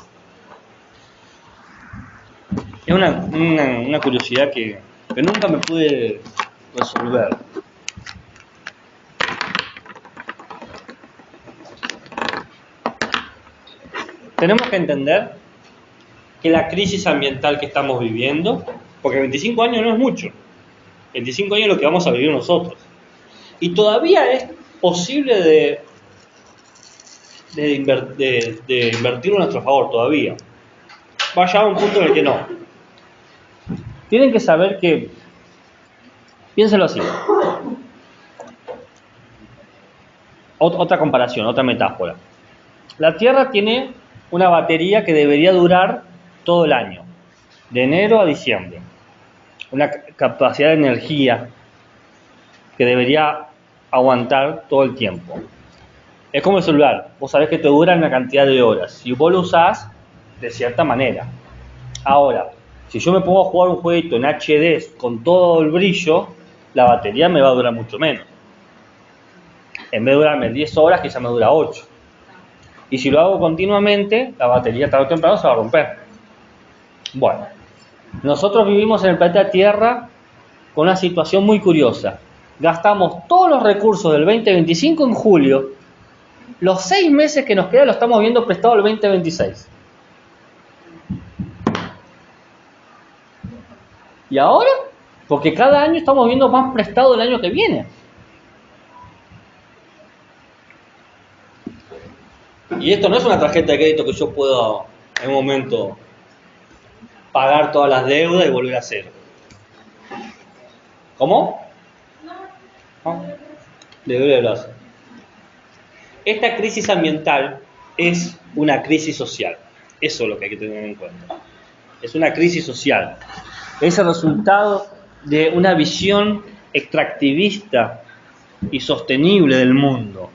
Es una curiosidad que nunca me pude resolver. Tenemos que entender que la crisis ambiental que estamos viviendo, porque 25 años no es mucho, 25 años es lo que vamos a vivir nosotros, y todavía es posible de invertirlo a nuestro favor, todavía. Va a llegar a un punto en el que no. Tienen que saber que, piénselo así, otra comparación, otra metáfora. La Tierra tiene una batería que debería durar todo el año, de enero a diciembre. Una capacidad de energía que debería aguantar todo el tiempo. Es como el celular, vos sabés que te dura una cantidad de horas, si vos lo usás de cierta manera. Ahora, si yo me pongo a jugar un jueguito en HD con todo el brillo, la batería me va a durar mucho menos. En vez de durarme 10 horas, quizá me dura 8. Y si lo hago continuamente, la batería tarde o temprano se va a romper. Bueno, nosotros vivimos en el planeta Tierra con una situación muy curiosa. Gastamos todos los recursos del 2025 en julio. Los 6 meses que nos quedan lo estamos viendo prestado al 2026. ¿Y ahora? Porque cada año estamos viendo más prestado el año que viene. Y esto no es una tarjeta de crédito que yo puedo en un momento pagar todas las deudas y volver a cero. ¿Cómo? ¿No? De brazo. Esta crisis ambiental es una crisis social. Eso es lo que hay que tener en cuenta. Es una crisis social. Es el resultado de una visión extractivista y sostenible del mundo,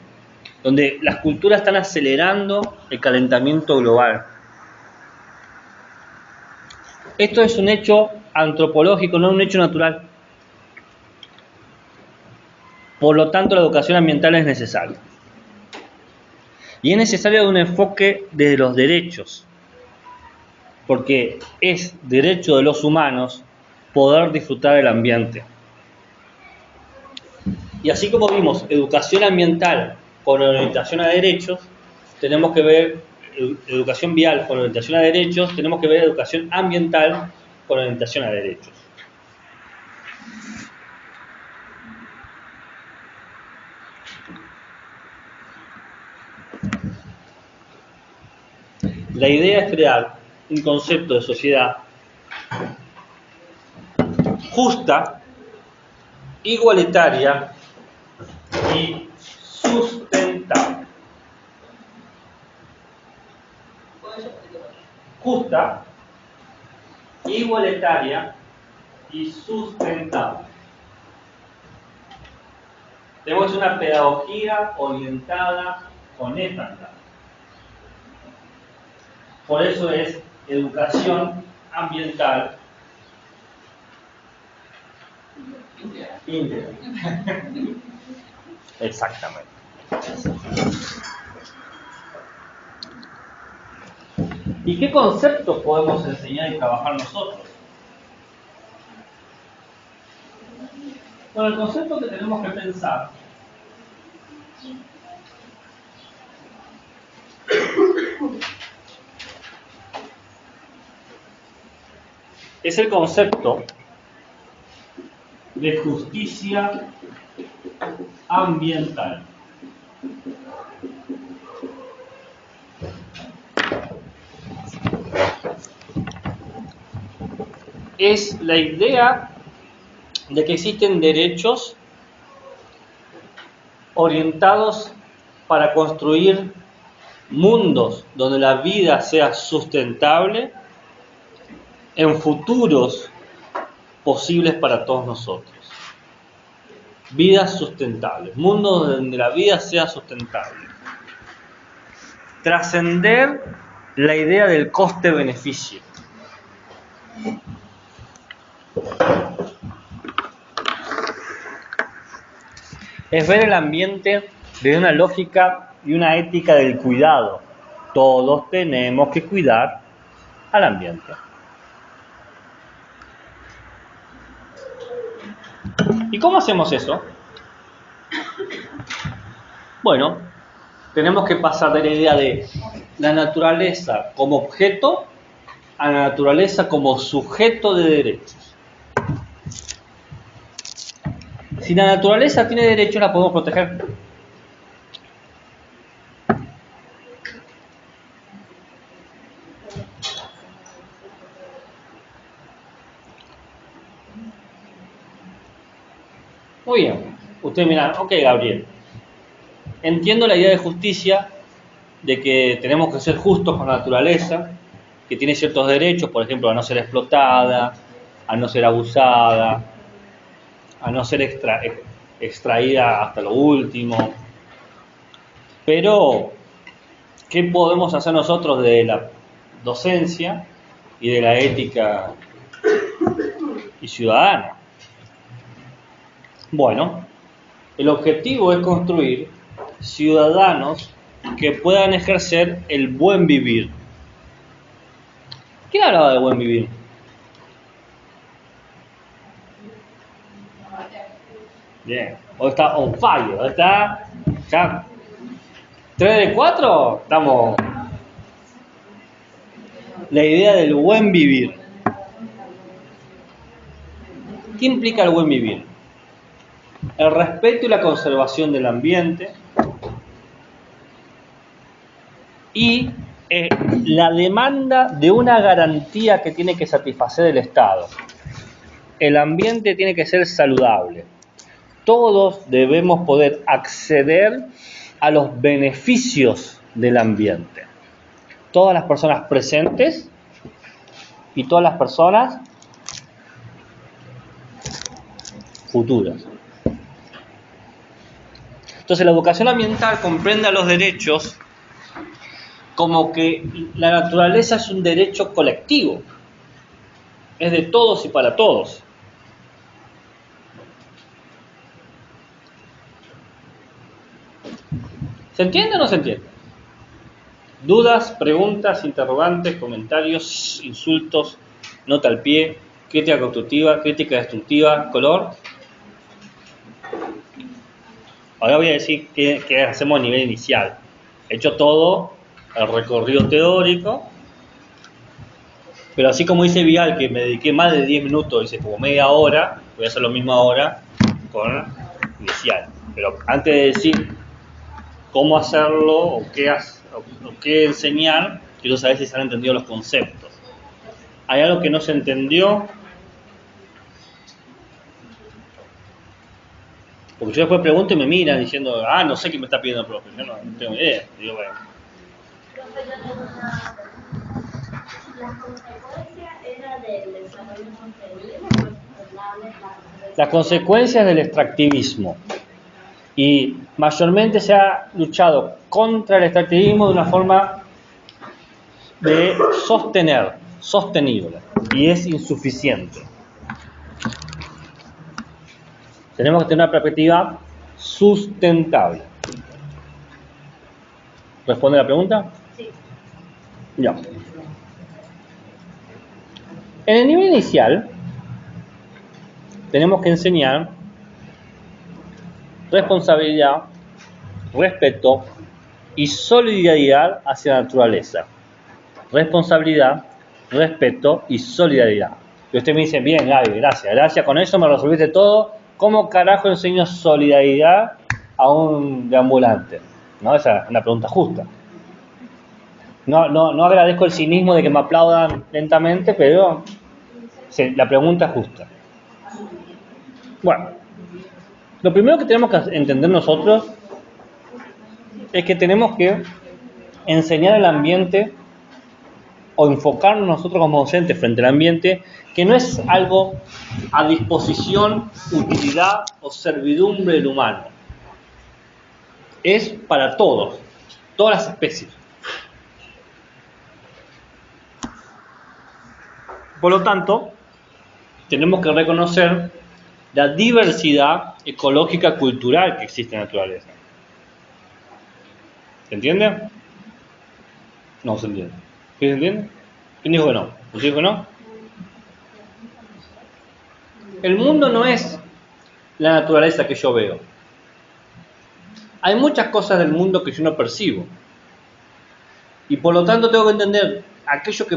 donde las culturas están acelerando el calentamiento global. Esto es un hecho antropológico, no un hecho natural. Por lo tanto, la educación ambiental es necesaria. Y es necesario un enfoque desde los derechos, porque es derecho de los humanos poder disfrutar del ambiente. Y así como vimos educación ambiental con orientación a derechos, tenemos que ver educación vial con orientación a derechos, tenemos que ver educación ambiental con orientación a derechos. La idea es crear un concepto de sociedad justa, igualitaria y sustentable. Justa, igualitaria y sustentable. Tenemos una pedagogía orientada con esta mirada. Por eso es educación ambiental íntegra. Exactamente. ¿Y qué conceptos podemos enseñar y trabajar nosotros? Bueno, el concepto que tenemos que pensar es el concepto de justicia ambiental. Es la idea de que existen derechos orientados para construir mundos donde la vida sea sustentable en futuros posibles para todos nosotros. Vidas sustentables, mundos donde la vida sea sustentable. Trascender la idea del coste-beneficio. Es ver el ambiente desde una lógica y una ética del cuidado. Todos tenemos que cuidar al ambiente. ¿Y cómo hacemos eso? Bueno, tenemos que pasar de la idea de la naturaleza como objeto a la naturaleza como sujeto de derechos. Si la naturaleza tiene derechos, la podemos proteger. Muy bien. Ustedes miran, ok, Gabriel. Entiendo la idea de justicia, de que tenemos que ser justos con la naturaleza, que tiene ciertos derechos, por ejemplo, a no ser explotada, a no ser abusada, a no ser extraída hasta lo último. Pero, ¿qué podemos hacer nosotros de la docencia y de la ética y ciudadana? Bueno, el objetivo es construir ciudadanos que puedan ejercer el buen vivir. ¿Quién hablaba de buen vivir? Bien, hoy está on fire, hoy está ya 3 de 4, estamos. La idea del buen vivir. ¿Qué implica el buen vivir? El respeto y la conservación del ambiente y la demanda de una garantía que tiene que satisfacer el Estado. El ambiente tiene que ser saludable. Todos debemos poder acceder a los beneficios del ambiente. Todas las personas presentes y todas las personas futuras. Entonces, la educación ambiental comprende a los derechos como que la naturaleza es un derecho colectivo. Es de todos y para todos. ¿Se entiende o no se entiende? ¿Dudas, preguntas, interrogantes, comentarios, insultos, nota al pie, crítica constructiva, crítica destructiva, color? Ahora voy a decir qué hacemos a nivel inicial. He hecho todo el recorrido teórico, pero así como dice Vial, que me dediqué más de 10 minutos, hice como media hora, voy a hacer lo mismo ahora con inicial. Pero antes de decir cómo hacerlo o qué enseñar, quiero saber si se han entendido los conceptos. ¿Hay algo que no se entendió? Porque yo después pregunto y me miran diciendo, no sé qué me está pidiendo el profe, yo no tengo idea. Digo, bueno. ¿La consecuencia era del desarrollo sostenible? Las consecuencias del extractivismo. Y mayormente se ha luchado contra el extractivismo de una forma de sostenible, y es insuficiente. Tenemos que tener una perspectiva sustentable. ¿Responde la pregunta? Sí. Ya. En el nivel inicial, tenemos que enseñar responsabilidad, respeto y solidaridad hacia la naturaleza. Responsabilidad, respeto y solidaridad. Y usted me dice, bien, Gaby, gracias, con eso me resolviste todo. ¿Cómo carajo enseño solidaridad a un deambulante? ¿No? Esa es una pregunta justa. No agradezco el cinismo de que me aplaudan lentamente, pero la pregunta es justa. Bueno, lo primero que tenemos que entender nosotros es que tenemos que enseñar al ambiente o enfocarnos nosotros como docentes frente al ambiente, que no es algo a disposición, utilidad o servidumbre del humano. Es para todos, todas las especies. Por lo tanto, tenemos que reconocer la diversidad ecológica cultural que existe en la naturaleza. ¿Se entiende? No se entiende. ¿Sí se entiende? ¿Quién dijo que no? ¿Quién dijo que no? El mundo no es la naturaleza que yo veo. Hay muchas cosas del mundo que yo no percibo. Y por lo tanto tengo que entender aquello que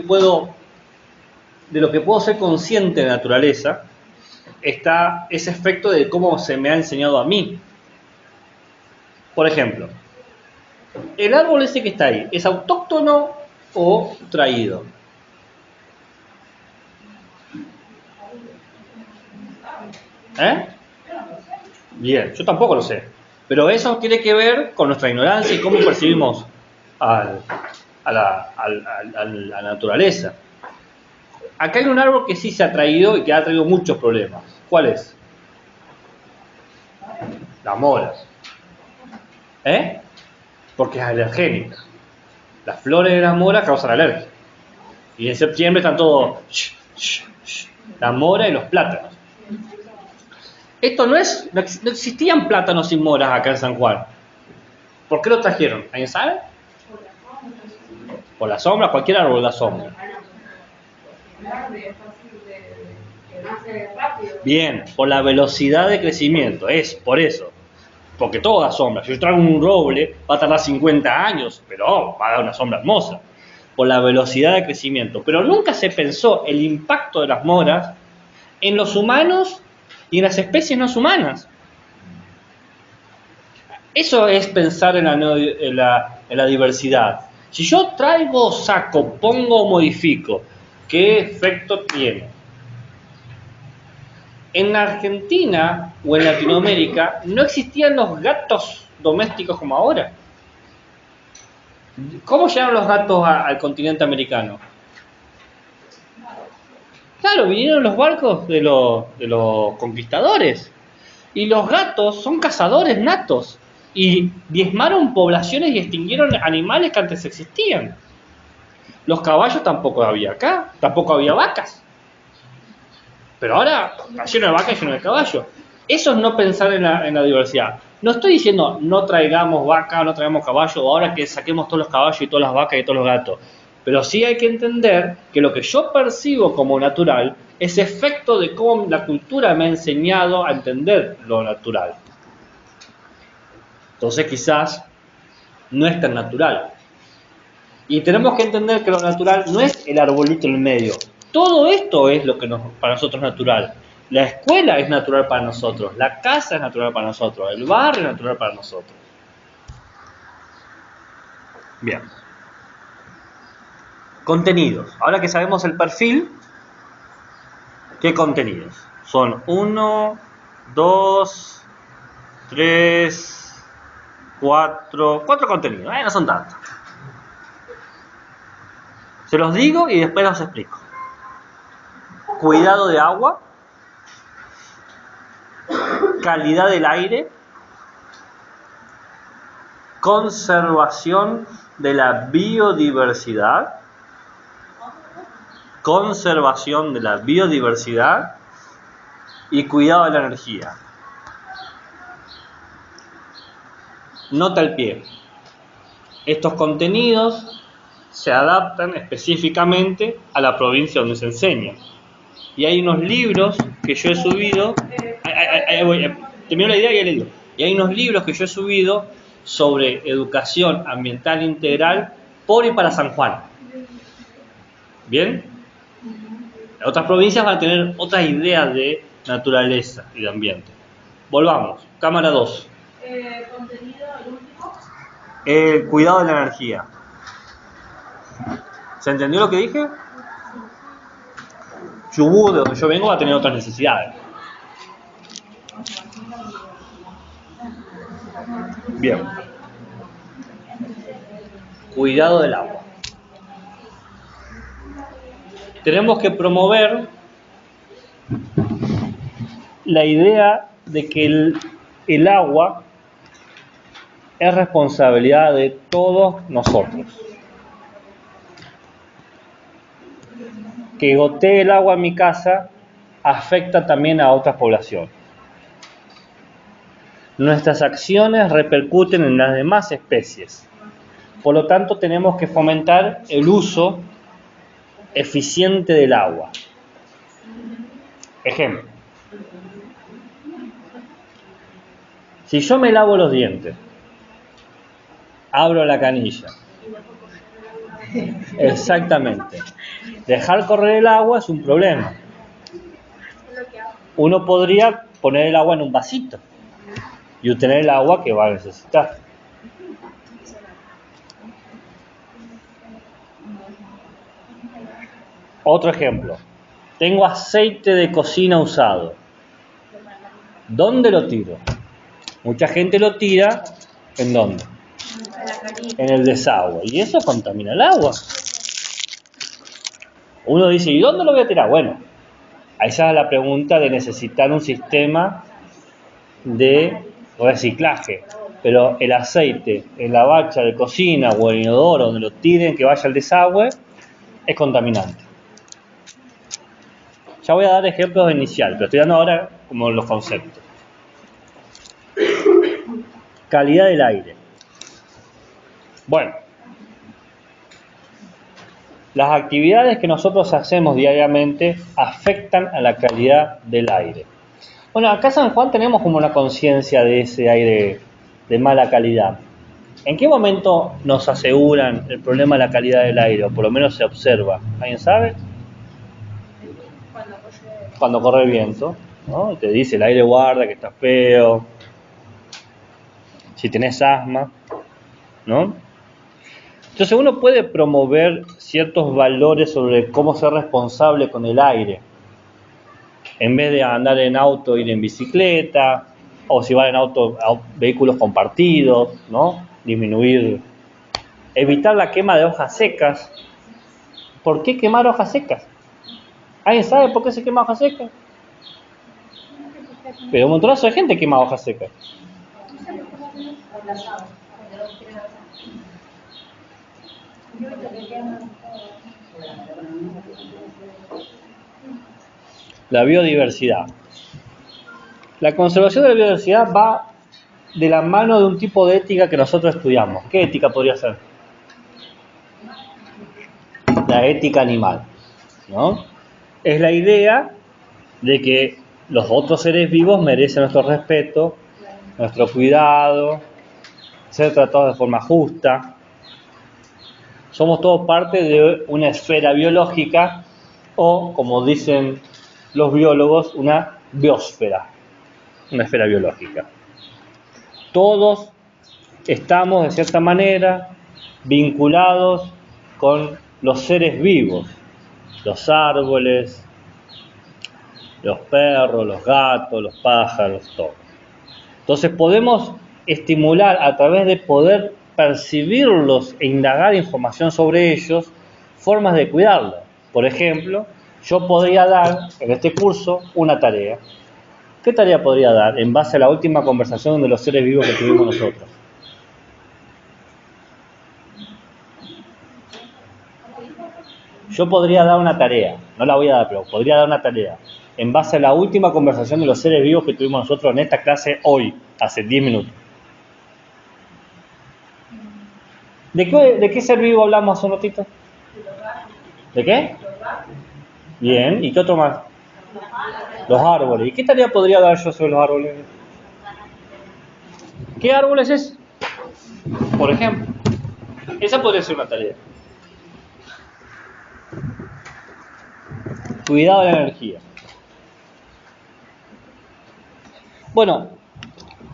de lo que puedo ser consciente de la naturaleza, está ese efecto de cómo se me ha enseñado a mí. Por ejemplo, el árbol ese que está ahí, ¿es autóctono o traído? Bien, yo tampoco lo sé. Pero eso tiene que ver con nuestra ignorancia y cómo percibimos a la naturaleza. Acá hay un árbol que sí se ha traído y que ha traído muchos problemas. ¿Cuál es? Las moras. Porque es alergénica. Las flores de las moras causan alergia. Y en septiembre están todos la mora y los plátanos. Esto no existían plátanos sin moras acá en San Juan. ¿Por qué lo trajeron? ¿Alguien sabe? Por la sombra, cualquier árbol de la sombra. Bien, por la velocidad de crecimiento, es por eso. Porque todo da sombra. Si yo traigo un roble, va a tardar 50 años, pero va a dar una sombra hermosa. Por la velocidad de crecimiento. Pero nunca se pensó el impacto de las moras en los humanos y en las especies no humanas. Eso es pensar en la diversidad. Si yo traigo, saco, pongo o modifico, ¿qué efecto tiene? En Argentina o en Latinoamérica no existían los gatos domésticos como ahora. ¿Cómo llegaron los gatos al continente americano? Claro, vinieron los barcos de los conquistadores. Y los gatos son cazadores natos. Y diezmaron poblaciones y extinguieron animales que antes existían. Los caballos tampoco había acá, tampoco había vacas. Pero ahora está lleno de vacas y lleno de caballos. Eso es no pensar en la diversidad. No estoy diciendo no traigamos vacas, no traigamos caballos, o ahora que saquemos todos los caballos y todas las vacas y todos los gatos. Pero sí hay que entender que lo que yo percibo como natural es efecto de cómo la cultura me ha enseñado a entender lo natural. Entonces quizás no es tan natural. Y tenemos que entender que lo natural no es el arbolito en el medio. Todo esto es lo que para nosotros es natural. La escuela es natural para nosotros, la casa es natural para nosotros, el barrio es natural para nosotros. Bien. Contenidos. Ahora que sabemos el perfil, ¿qué contenidos? Son 1, 2, 3, 4 contenidos. No son tantos. Se los digo y después los explico. Cuidado de agua, calidad del aire, conservación de la biodiversidad, y cuidado de la energía. Nota al pie. Estos contenidos se adaptan específicamente a la provincia donde se enseña. Y hay unos libros que yo he subido. Termino la idea y ya le digo. Y hay unos libros que yo he subido sobre educación ambiental integral por y para San Juan. ¿Bien? Otras provincias van a tener otras ideas de naturaleza y de ambiente. Volvamos. Cámara 2. Contenido, el último. El cuidado de la energía. ¿Se entendió lo que dije? Chubut, de donde yo vengo, va a tener otras necesidades. Bien. Cuidado del agua. Tenemos que promover la idea de que el agua es responsabilidad de todos nosotros. Que gotee el agua en mi casa afecta también a otras poblaciones. Nuestras acciones repercuten en las demás especies. Por lo tanto, tenemos que fomentar el uso eficiente del agua. Ejemplo. Si yo me lavo los dientes, abro la canilla. Exactamente. Dejar correr el agua es un problema. Uno podría poner el agua en un vasito y obtener el agua que va a necesitar. Otro ejemplo. Tengo aceite de cocina usado. ¿Dónde lo tiro? Mucha gente lo tira, ¿en dónde? En el desagüe. Y eso contamina el agua. Uno dice, ¿y dónde lo voy a tirar? Bueno, ahí sale la pregunta de necesitar un sistema de reciclaje. Pero el aceite en la bacha de cocina o en el inodoro donde lo tiren que vaya al desagüe es contaminante. Ya voy a dar ejemplos iniciales, pero estoy dando ahora como los conceptos. Calidad del aire. Bueno, las actividades que nosotros hacemos diariamente afectan a la calidad del aire. Bueno, acá en San Juan tenemos como una conciencia de ese aire de mala calidad. ¿En qué momento nos aseguran el problema de la calidad del aire? O por lo menos se observa. ¿Alguien sabe? Cuando corre el viento, ¿no? Te dice el aire guarda que está feo. Si tenés asma, ¿no? Entonces uno puede promover ciertos valores sobre cómo ser responsable con el aire. En vez de andar en auto, ir en bicicleta, o si van en auto, vehículos compartidos, ¿no? Disminuir, evitar la quema de hojas secas. ¿Por qué quemar hojas secas? ¿Alguien sabe por qué se quema hojas secas? Pero un montonazo de gente quema hojas secas. La biodiversidad. La conservación de la biodiversidad va de la mano de un tipo de ética que nosotros estudiamos. ¿Qué ética podría ser? La ética animal, ¿no? Es la idea de que los otros seres vivos merecen nuestro respeto, nuestro cuidado, ser tratados de forma justa. Somos todos parte de una esfera biológica o, como dicen los biólogos, una biosfera, una esfera biológica. Todos estamos, de cierta manera, vinculados con los seres vivos, los árboles, los perros, los gatos, los pájaros, todo. Entonces podemos estimular a través de poder percibirlos e indagar información sobre ellos, formas de cuidarlos. Por ejemplo, yo podría dar en este curso una tarea. ¿Qué tarea podría dar en base a la última conversación de los seres vivos que tuvimos nosotros? Yo podría dar una tarea, no la voy a dar, pero podría dar una tarea en base a la última conversación de los seres vivos que tuvimos nosotros en esta clase hoy, hace 10 minutos. ¿De qué ser vivo hablamos hace un ratito? ¿De qué? Bien, ¿y qué otro más? Los árboles. ¿Y qué tarea podría dar yo sobre los árboles? ¿Qué árboles es? Por ejemplo, esa podría ser una tarea. Cuidado de la energía. Bueno,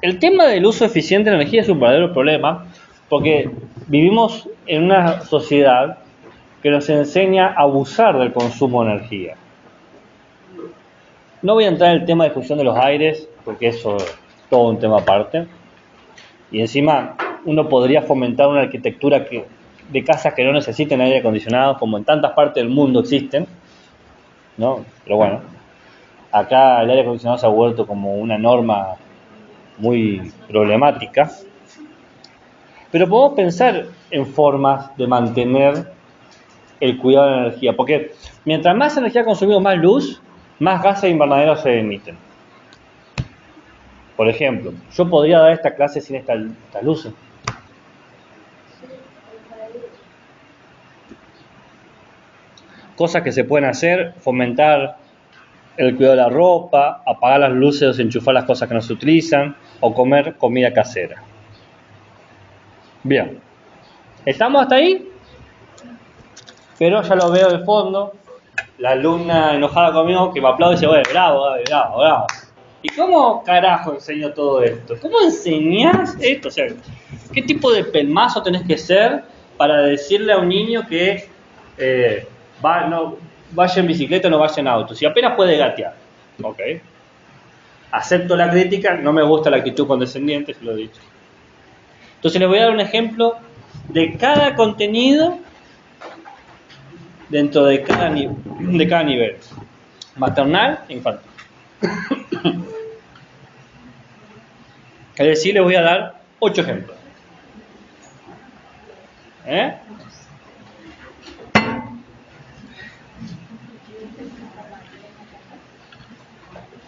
el tema del uso eficiente de la energía es un verdadero problema porque vivimos en una sociedad que nos enseña a abusar del consumo de energía. No voy a entrar en el tema de discusión de los aires porque eso es todo un tema aparte. Y encima uno podría fomentar una arquitectura de casas que no necesiten aire acondicionado, como en tantas partes del mundo existen, ¿no? Pero bueno, acá el aire acondicionado se ha vuelto como una norma muy problemática. Pero podemos pensar en formas de mantener el cuidado de la energía, porque mientras más energía consumimos, más luz, más gases invernaderos se emiten. Por ejemplo, yo podría dar esta clase sin estas luces. Cosas que se pueden hacer: fomentar el cuidado de la ropa, apagar las luces o desenchufar las cosas que no se utilizan, o comer comida casera. Bien, ¿estamos hasta ahí? Pero ya lo veo de fondo, la alumna enojada conmigo que me aplaude y dice: bueno, bravo, bravo, bravo. ¿Y cómo carajo enseño todo esto? ¿Cómo enseñás esto? O sea, ¿qué tipo de pelmazo tenés que ser para decirle a un niño que vaya en bicicleta o no vaya en auto? Si apenas puede gatear. Ok. Acepto la crítica, no me gusta la actitud condescendiente, se lo he dicho. Entonces les voy a dar un ejemplo de cada contenido dentro de cada nivel. Maternal e infantil. Es decir, les voy a dar 8 ejemplos.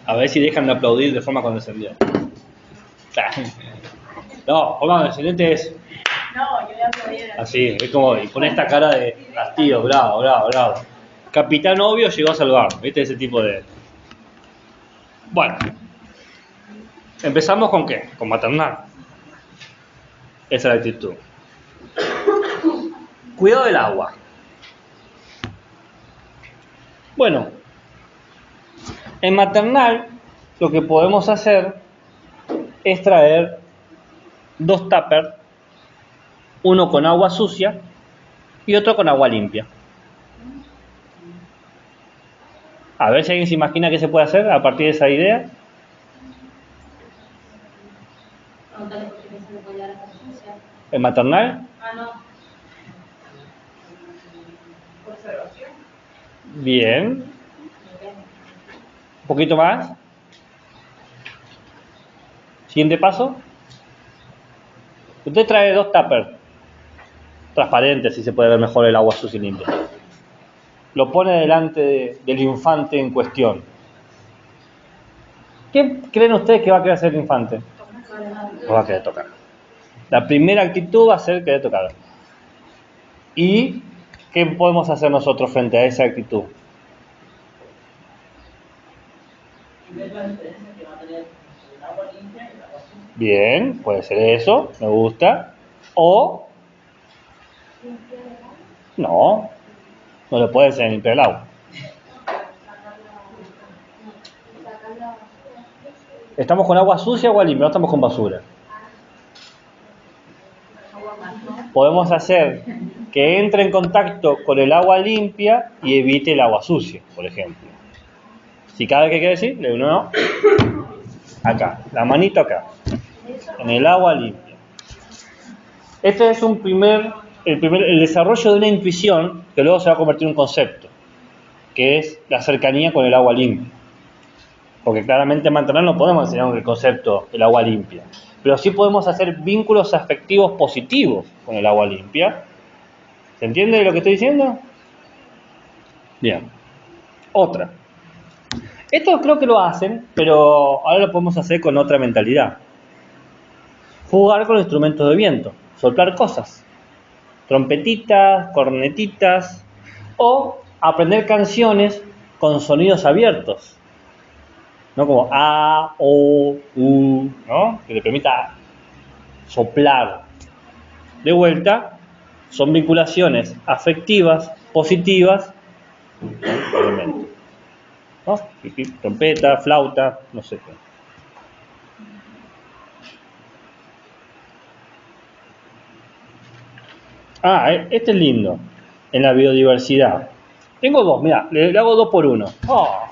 A ver si dejan de aplaudir de forma condescendiente. No, forma condescendiente es No, yo voy a aplaudir. así, es como con esta cara de hastío, bravo, bravo, bravo. Capitán Obvio llegó a salvarme, ¿viste? Ese tipo de... Bueno, empezamos con ¿qué? Con maternal. Esa es la actitud. Cuidado del agua. Bueno, en maternal lo que podemos hacer es traer 2 tuppers, uno con agua sucia y otro con agua limpia. A ver si alguien se imagina qué se puede hacer a partir de esa idea. ¿En maternal? Ah, no. Observación. Bien. Un poquito más. Siguiente paso. Usted trae 2 tuppers transparentes, si se puede ver mejor el agua sucia y limpia. Lo pone delante del infante en cuestión. ¿Qué creen ustedes que va a querer hacer el infante? No va a querer tocar. La primera actitud va a ser querer tocar. ¿Y qué podemos hacer nosotros frente a esa actitud? Bien, puede ser eso, me gusta. O no le puede hacer limpiar el agua. ¿Estamos con agua sucia o agua limpia? No estamos con basura. Podemos hacer que entre en contacto con el agua limpia y evite el agua sucia, por ejemplo. Si cada vez que quiere decir, le uno acá, la manito acá, en el agua limpia. Este es el desarrollo de una intuición que luego se va a convertir en un concepto, que es la cercanía con el agua limpia. Porque claramente en maternal no podemos enseñar el concepto del agua limpia, pero sí podemos hacer vínculos afectivos positivos con el agua limpia. ¿Se entiende lo que estoy diciendo? Bien. Otra. Esto creo que lo hacen, pero ahora lo podemos hacer con otra mentalidad. Jugar con instrumentos de viento, soplar cosas, trompetitas, cornetitas, o aprender canciones con sonidos abiertos, no como A, O, U, ¿no? Que te permita soplar. De vuelta, son vinculaciones afectivas, positivas, con elemento. ¿No? Trompeta, flauta, no sé qué. Este es lindo, en la biodiversidad. Tengo dos, mirá, le hago 2 por 1. Oh,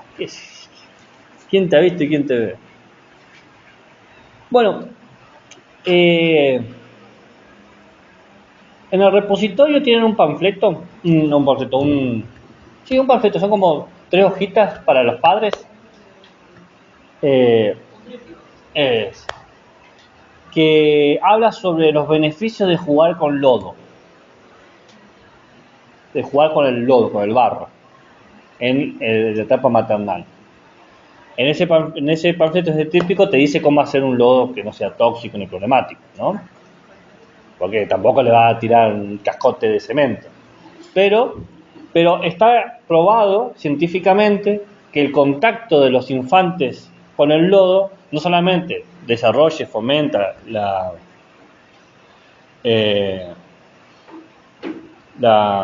¿quién te ha visto y quién te ve? Bueno, en el repositorio tienen un panfleto, un panfleto, son como 3 hojitas para los padres. Que habla sobre los beneficios de jugar con lodo. De jugar con el lodo, con el barro, en la etapa maternal. En ese panfleto típico te dice cómo hacer un lodo que no sea tóxico ni problemático, ¿no? Porque tampoco le va a tirar un cascote de cemento. Pero está probado científicamente que el contacto de los infantes con el lodo no solamente desarrolla y fomenta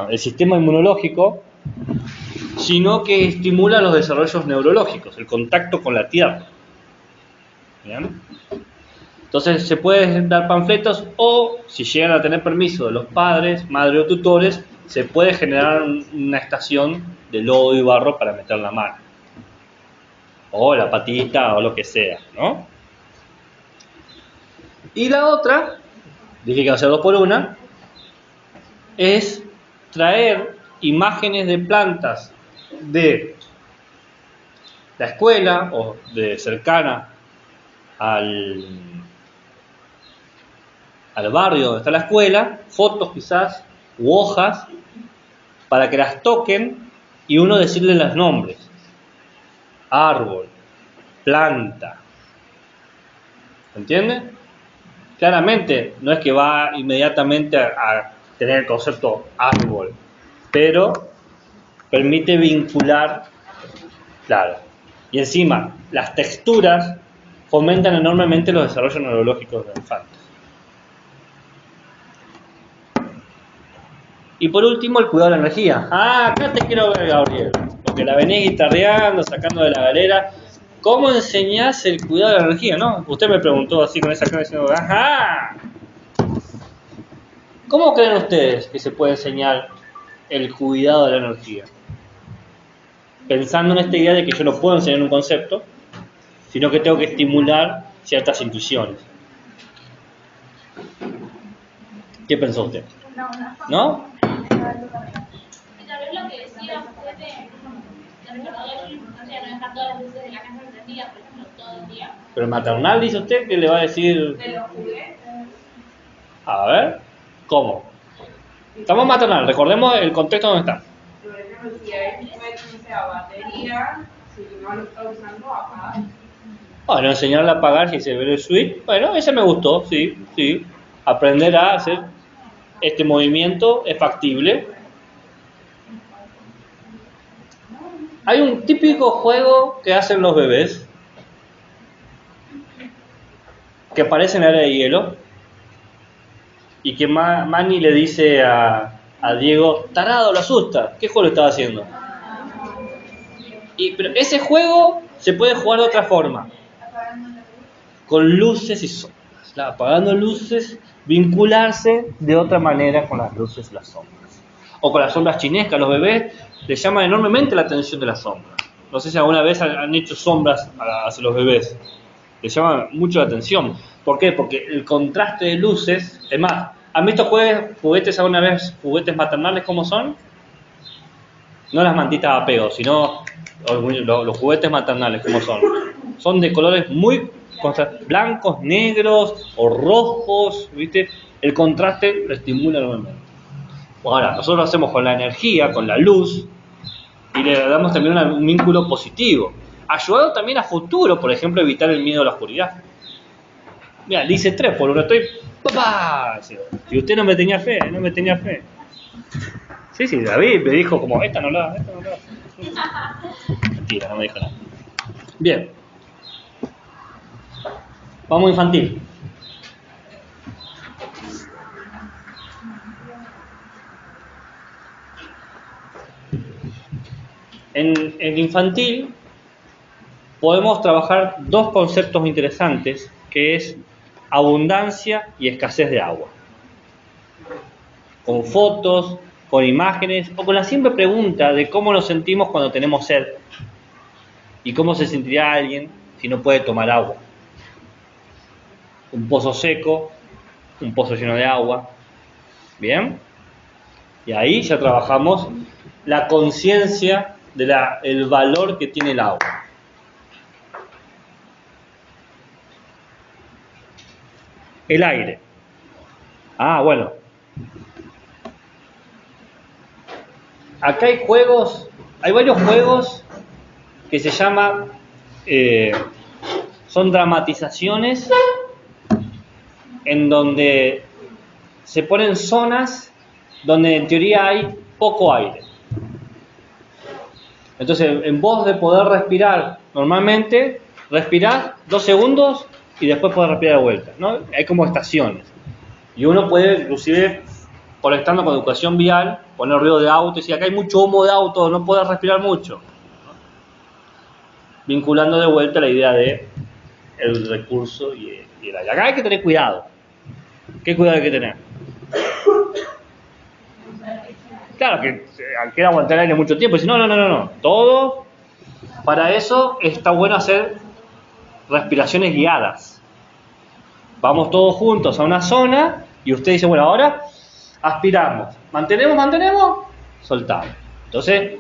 el sistema inmunológico, sino que estimula los desarrollos neurológicos, el contacto con la tierra. ¿Bien? Entonces se pueden dar panfletos o, si llegan a tener permiso de los padres, madres o tutores, se puede generar una estación de lodo y barro para meter la mano. O la patita o lo que sea, ¿no? Y la otra, dije que va a ser 2 por 1, es traer imágenes de plantas de la escuela o de cercana al barrio donde está la escuela, fotos quizás u hojas, para que las toquen y uno decirle los nombres: árbol, planta. ¿Entiende? Claramente no es que va inmediatamente a tener el concepto árbol, pero permite vincular, claro. Y encima, las texturas fomentan enormemente los desarrollos neurológicos de los infantes. Y por último, el cuidado de la energía. Acá te quiero ver, Gabriel, porque la venís guitarreando, sacando de la galera. ¿Cómo enseñás el cuidado de la energía, no? Usted me preguntó así con esa cara diciendo, ¡ajá! ¿Cómo creen ustedes que se puede enseñar el cuidado de la energía? Pensando en esta idea de que yo no puedo enseñar un concepto, sino que tengo que estimular ciertas intuiciones. ¿Qué pensó usted? ¿No? Y tal vez lo que decía usted de recordar la importancia de no dejar todas las luces de la casa encendidas, por ejemplo, todo el día. Pero maternal, dice usted, que le va a decir... De los juguetes. A ver, ¿cómo? Estamos en maternal, recordemos el contexto donde está. Por ejemplo, si hay un juguete, no sé, a batería, si no lo está usando, apaga. Bueno, enseñarle a apagar si se ve el switch. Bueno, ese me gustó, sí. Aprender a hacer este movimiento es factible. Hay un típico juego que hacen los bebés que aparece en el área de hielo y que Manny le dice a Diego, tarado, lo asusta. ¿Qué juego lo estaba haciendo? Pero ese juego se puede jugar de otra forma, con luces y sombras. Apagando luces, vincularse de otra manera con las luces y las sombras. O con las sombras chinescas. Los bebés les llaman enormemente la atención de las sombras. No sé si alguna vez han hecho sombras hacia los bebés. Les llama mucho la atención. ¿Por qué? Porque el contraste de luces... Es más, ¿han visto juguetes alguna vez, juguetes maternales como son? No las mantitas a apego, sino los juguetes maternales como son. Son de colores muy blancos, negros o rojos, ¿viste? El contraste lo estimula enormemente. Ahora, nosotros lo hacemos con la energía, con la luz, y le damos también un vínculo positivo. Ayudado también a futuro, por ejemplo, evitar el miedo a la oscuridad. Mira, le hice 3 por 1, estoy... ¡Papá! Y usted no me tenía fe. Sí, David me dijo como, esta no la... Mentira, no me dijo nada. Bien. Vamos infantil. En infantil podemos trabajar dos conceptos interesantes, que es abundancia y escasez de agua. Con fotos, con imágenes, o con la simple pregunta de cómo nos sentimos cuando tenemos sed. Y cómo se sentiría alguien si no puede tomar agua. Un pozo seco, un pozo lleno de agua. ¿Bien? Y ahí ya trabajamos la conciencia del valor que tiene el agua. El aire. Bueno. Acá hay juegos, hay varios juegos que se llaman, son dramatizaciones en donde se ponen zonas donde en teoría hay poco aire. Entonces, en vos de poder respirar normalmente, respirás 2 segundos y después podés respirar de vuelta, ¿no? Hay como estaciones. Y uno puede, inclusive, conectando con educación vial, poner ruido de auto y decir, acá hay mucho humo de auto, no podés respirar mucho. Vinculando de vuelta la idea de el recurso y el aire. Acá hay que tener cuidado. ¿Qué cuidado hay que tener? Claro, que quiere aguantar el aire mucho tiempo. Y dice, no. Todo, para eso está bueno hacer respiraciones guiadas. Vamos todos juntos a una zona y usted dice, bueno, ahora aspiramos. Mantenemos, soltamos. Entonces,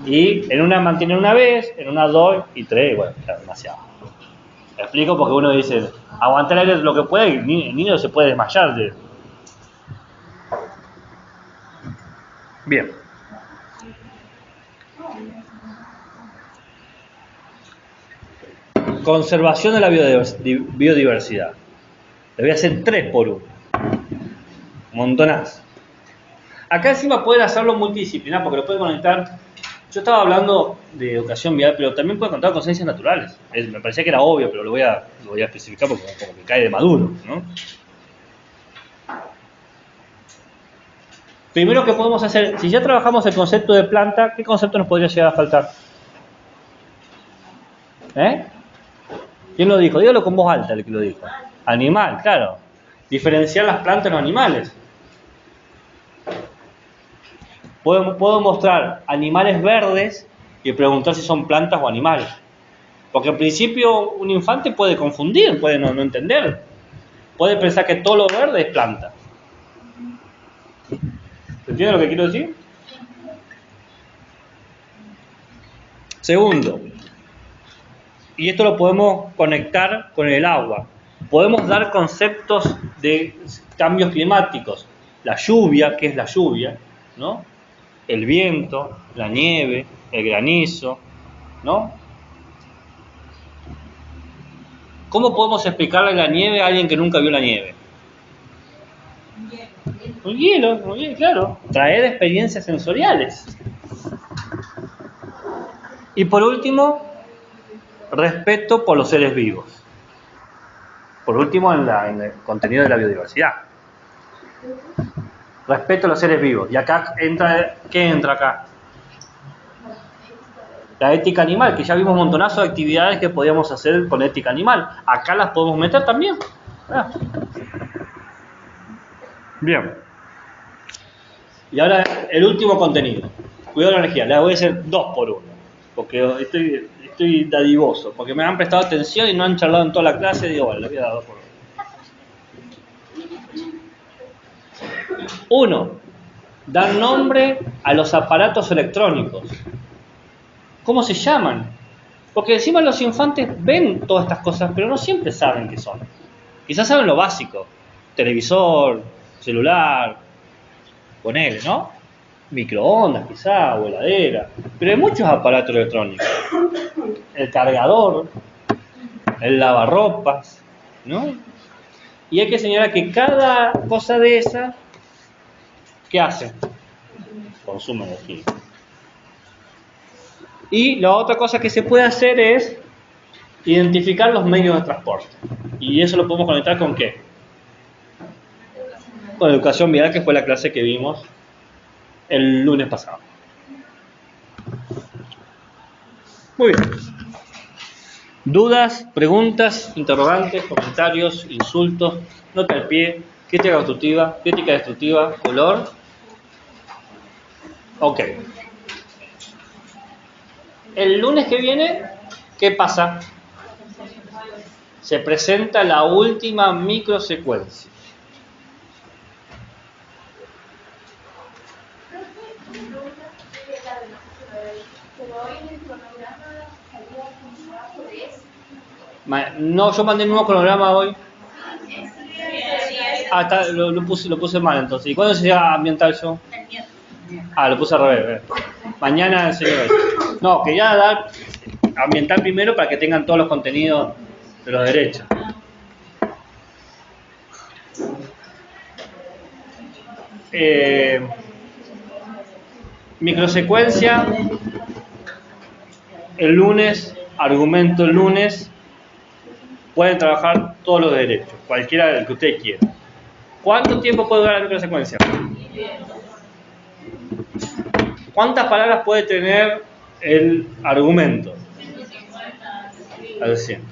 y en una mantiene una vez, en una 2 y 3, bueno, claro, demasiado. Me explico porque uno dice, aguantar el aire lo que puede y el niño se puede desmayar. Bien. Conservación de la biodiversidad. Le voy a hacer 3 por 1. Montonazo. Acá encima pueden hacerlo multidisciplinar porque lo pueden conectar. Yo estaba hablando de educación vial, pero también puede contar con ciencias naturales. Me parecía que era obvio, pero lo voy a especificar porque como que cae de maduro, ¿no? Primero que podemos hacer, si ya trabajamos el concepto de planta, ¿qué concepto nos podría llegar a faltar? ¿Quién lo dijo? Dígalo con voz alta el que lo dijo. Animal, claro. Diferenciar las plantas de los animales. Puedo mostrar animales verdes y preguntar si son plantas o animales. Porque en principio un infante puede confundir, puede no entender. Puede pensar que todo lo verde es planta. ¿Se entiende lo que quiero decir? Segundo, y esto lo podemos conectar con el agua. Podemos dar conceptos de cambios climáticos. La lluvia, ¿qué es la lluvia? ¿No? El viento, la nieve, el granizo, ¿no? ¿Cómo podemos explicarle la nieve a alguien que nunca vio la nieve? Un hielo, claro. Traer experiencias sensoriales. Y por último, respeto por los seres vivos. Por último, en el contenido de la biodiversidad. Respeto a los seres vivos. Y acá entra, ¿qué entra acá? La ética animal, que ya vimos un montonazo de actividades que podíamos hacer con ética animal. Acá las podemos meter también. Bien. Y ahora el último contenido. Cuidado con la energía. La voy a hacer 2 por 1. Porque estoy dadivoso. Porque me han prestado atención y no han charlado en toda la clase. Y digo, bueno, le voy a dar 2 por 1. 1. Dar nombre a los aparatos electrónicos. ¿Cómo se llaman? Porque encima los infantes ven todas estas cosas, pero no siempre saben qué son. Quizás saben lo básico. Televisor, celular, ponele, ¿no? Microondas quizá, o heladera. Pero hay muchos aparatos electrónicos. El cargador, el lavarropas, ¿no? Y hay que señalar que cada cosa de esa, ¿qué hace? Consume energía. Y la otra cosa que se puede hacer es identificar los medios de transporte. Y eso lo podemos conectar con ¿qué? con educación vial, que fue la clase que vimos el lunes pasado. Muy bien. ¿Dudas, preguntas, interrogantes, comentarios, insultos, nota al pie, crítica constructiva, crítica destructiva, color? Ok. El lunes que viene, ¿qué pasa? Se presenta la última microsecuencia. No, yo mandé el nuevo cronograma hoy. Lo puse mal entonces. ¿Y cuándo se llega a ambiental yo? Lo puse al revés. Mañana enseño eso. No, quería dar ambiental primero para que tengan todos los contenidos de los derechos. Microsecuencia el lunes, argumento el lunes. Pueden trabajar todos los derechos, cualquiera del que usted quiera. ¿Cuánto tiempo puede durar la microsecuencia? ¿Cuántas palabras puede tener el argumento? Al 100.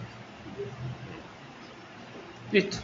Listo.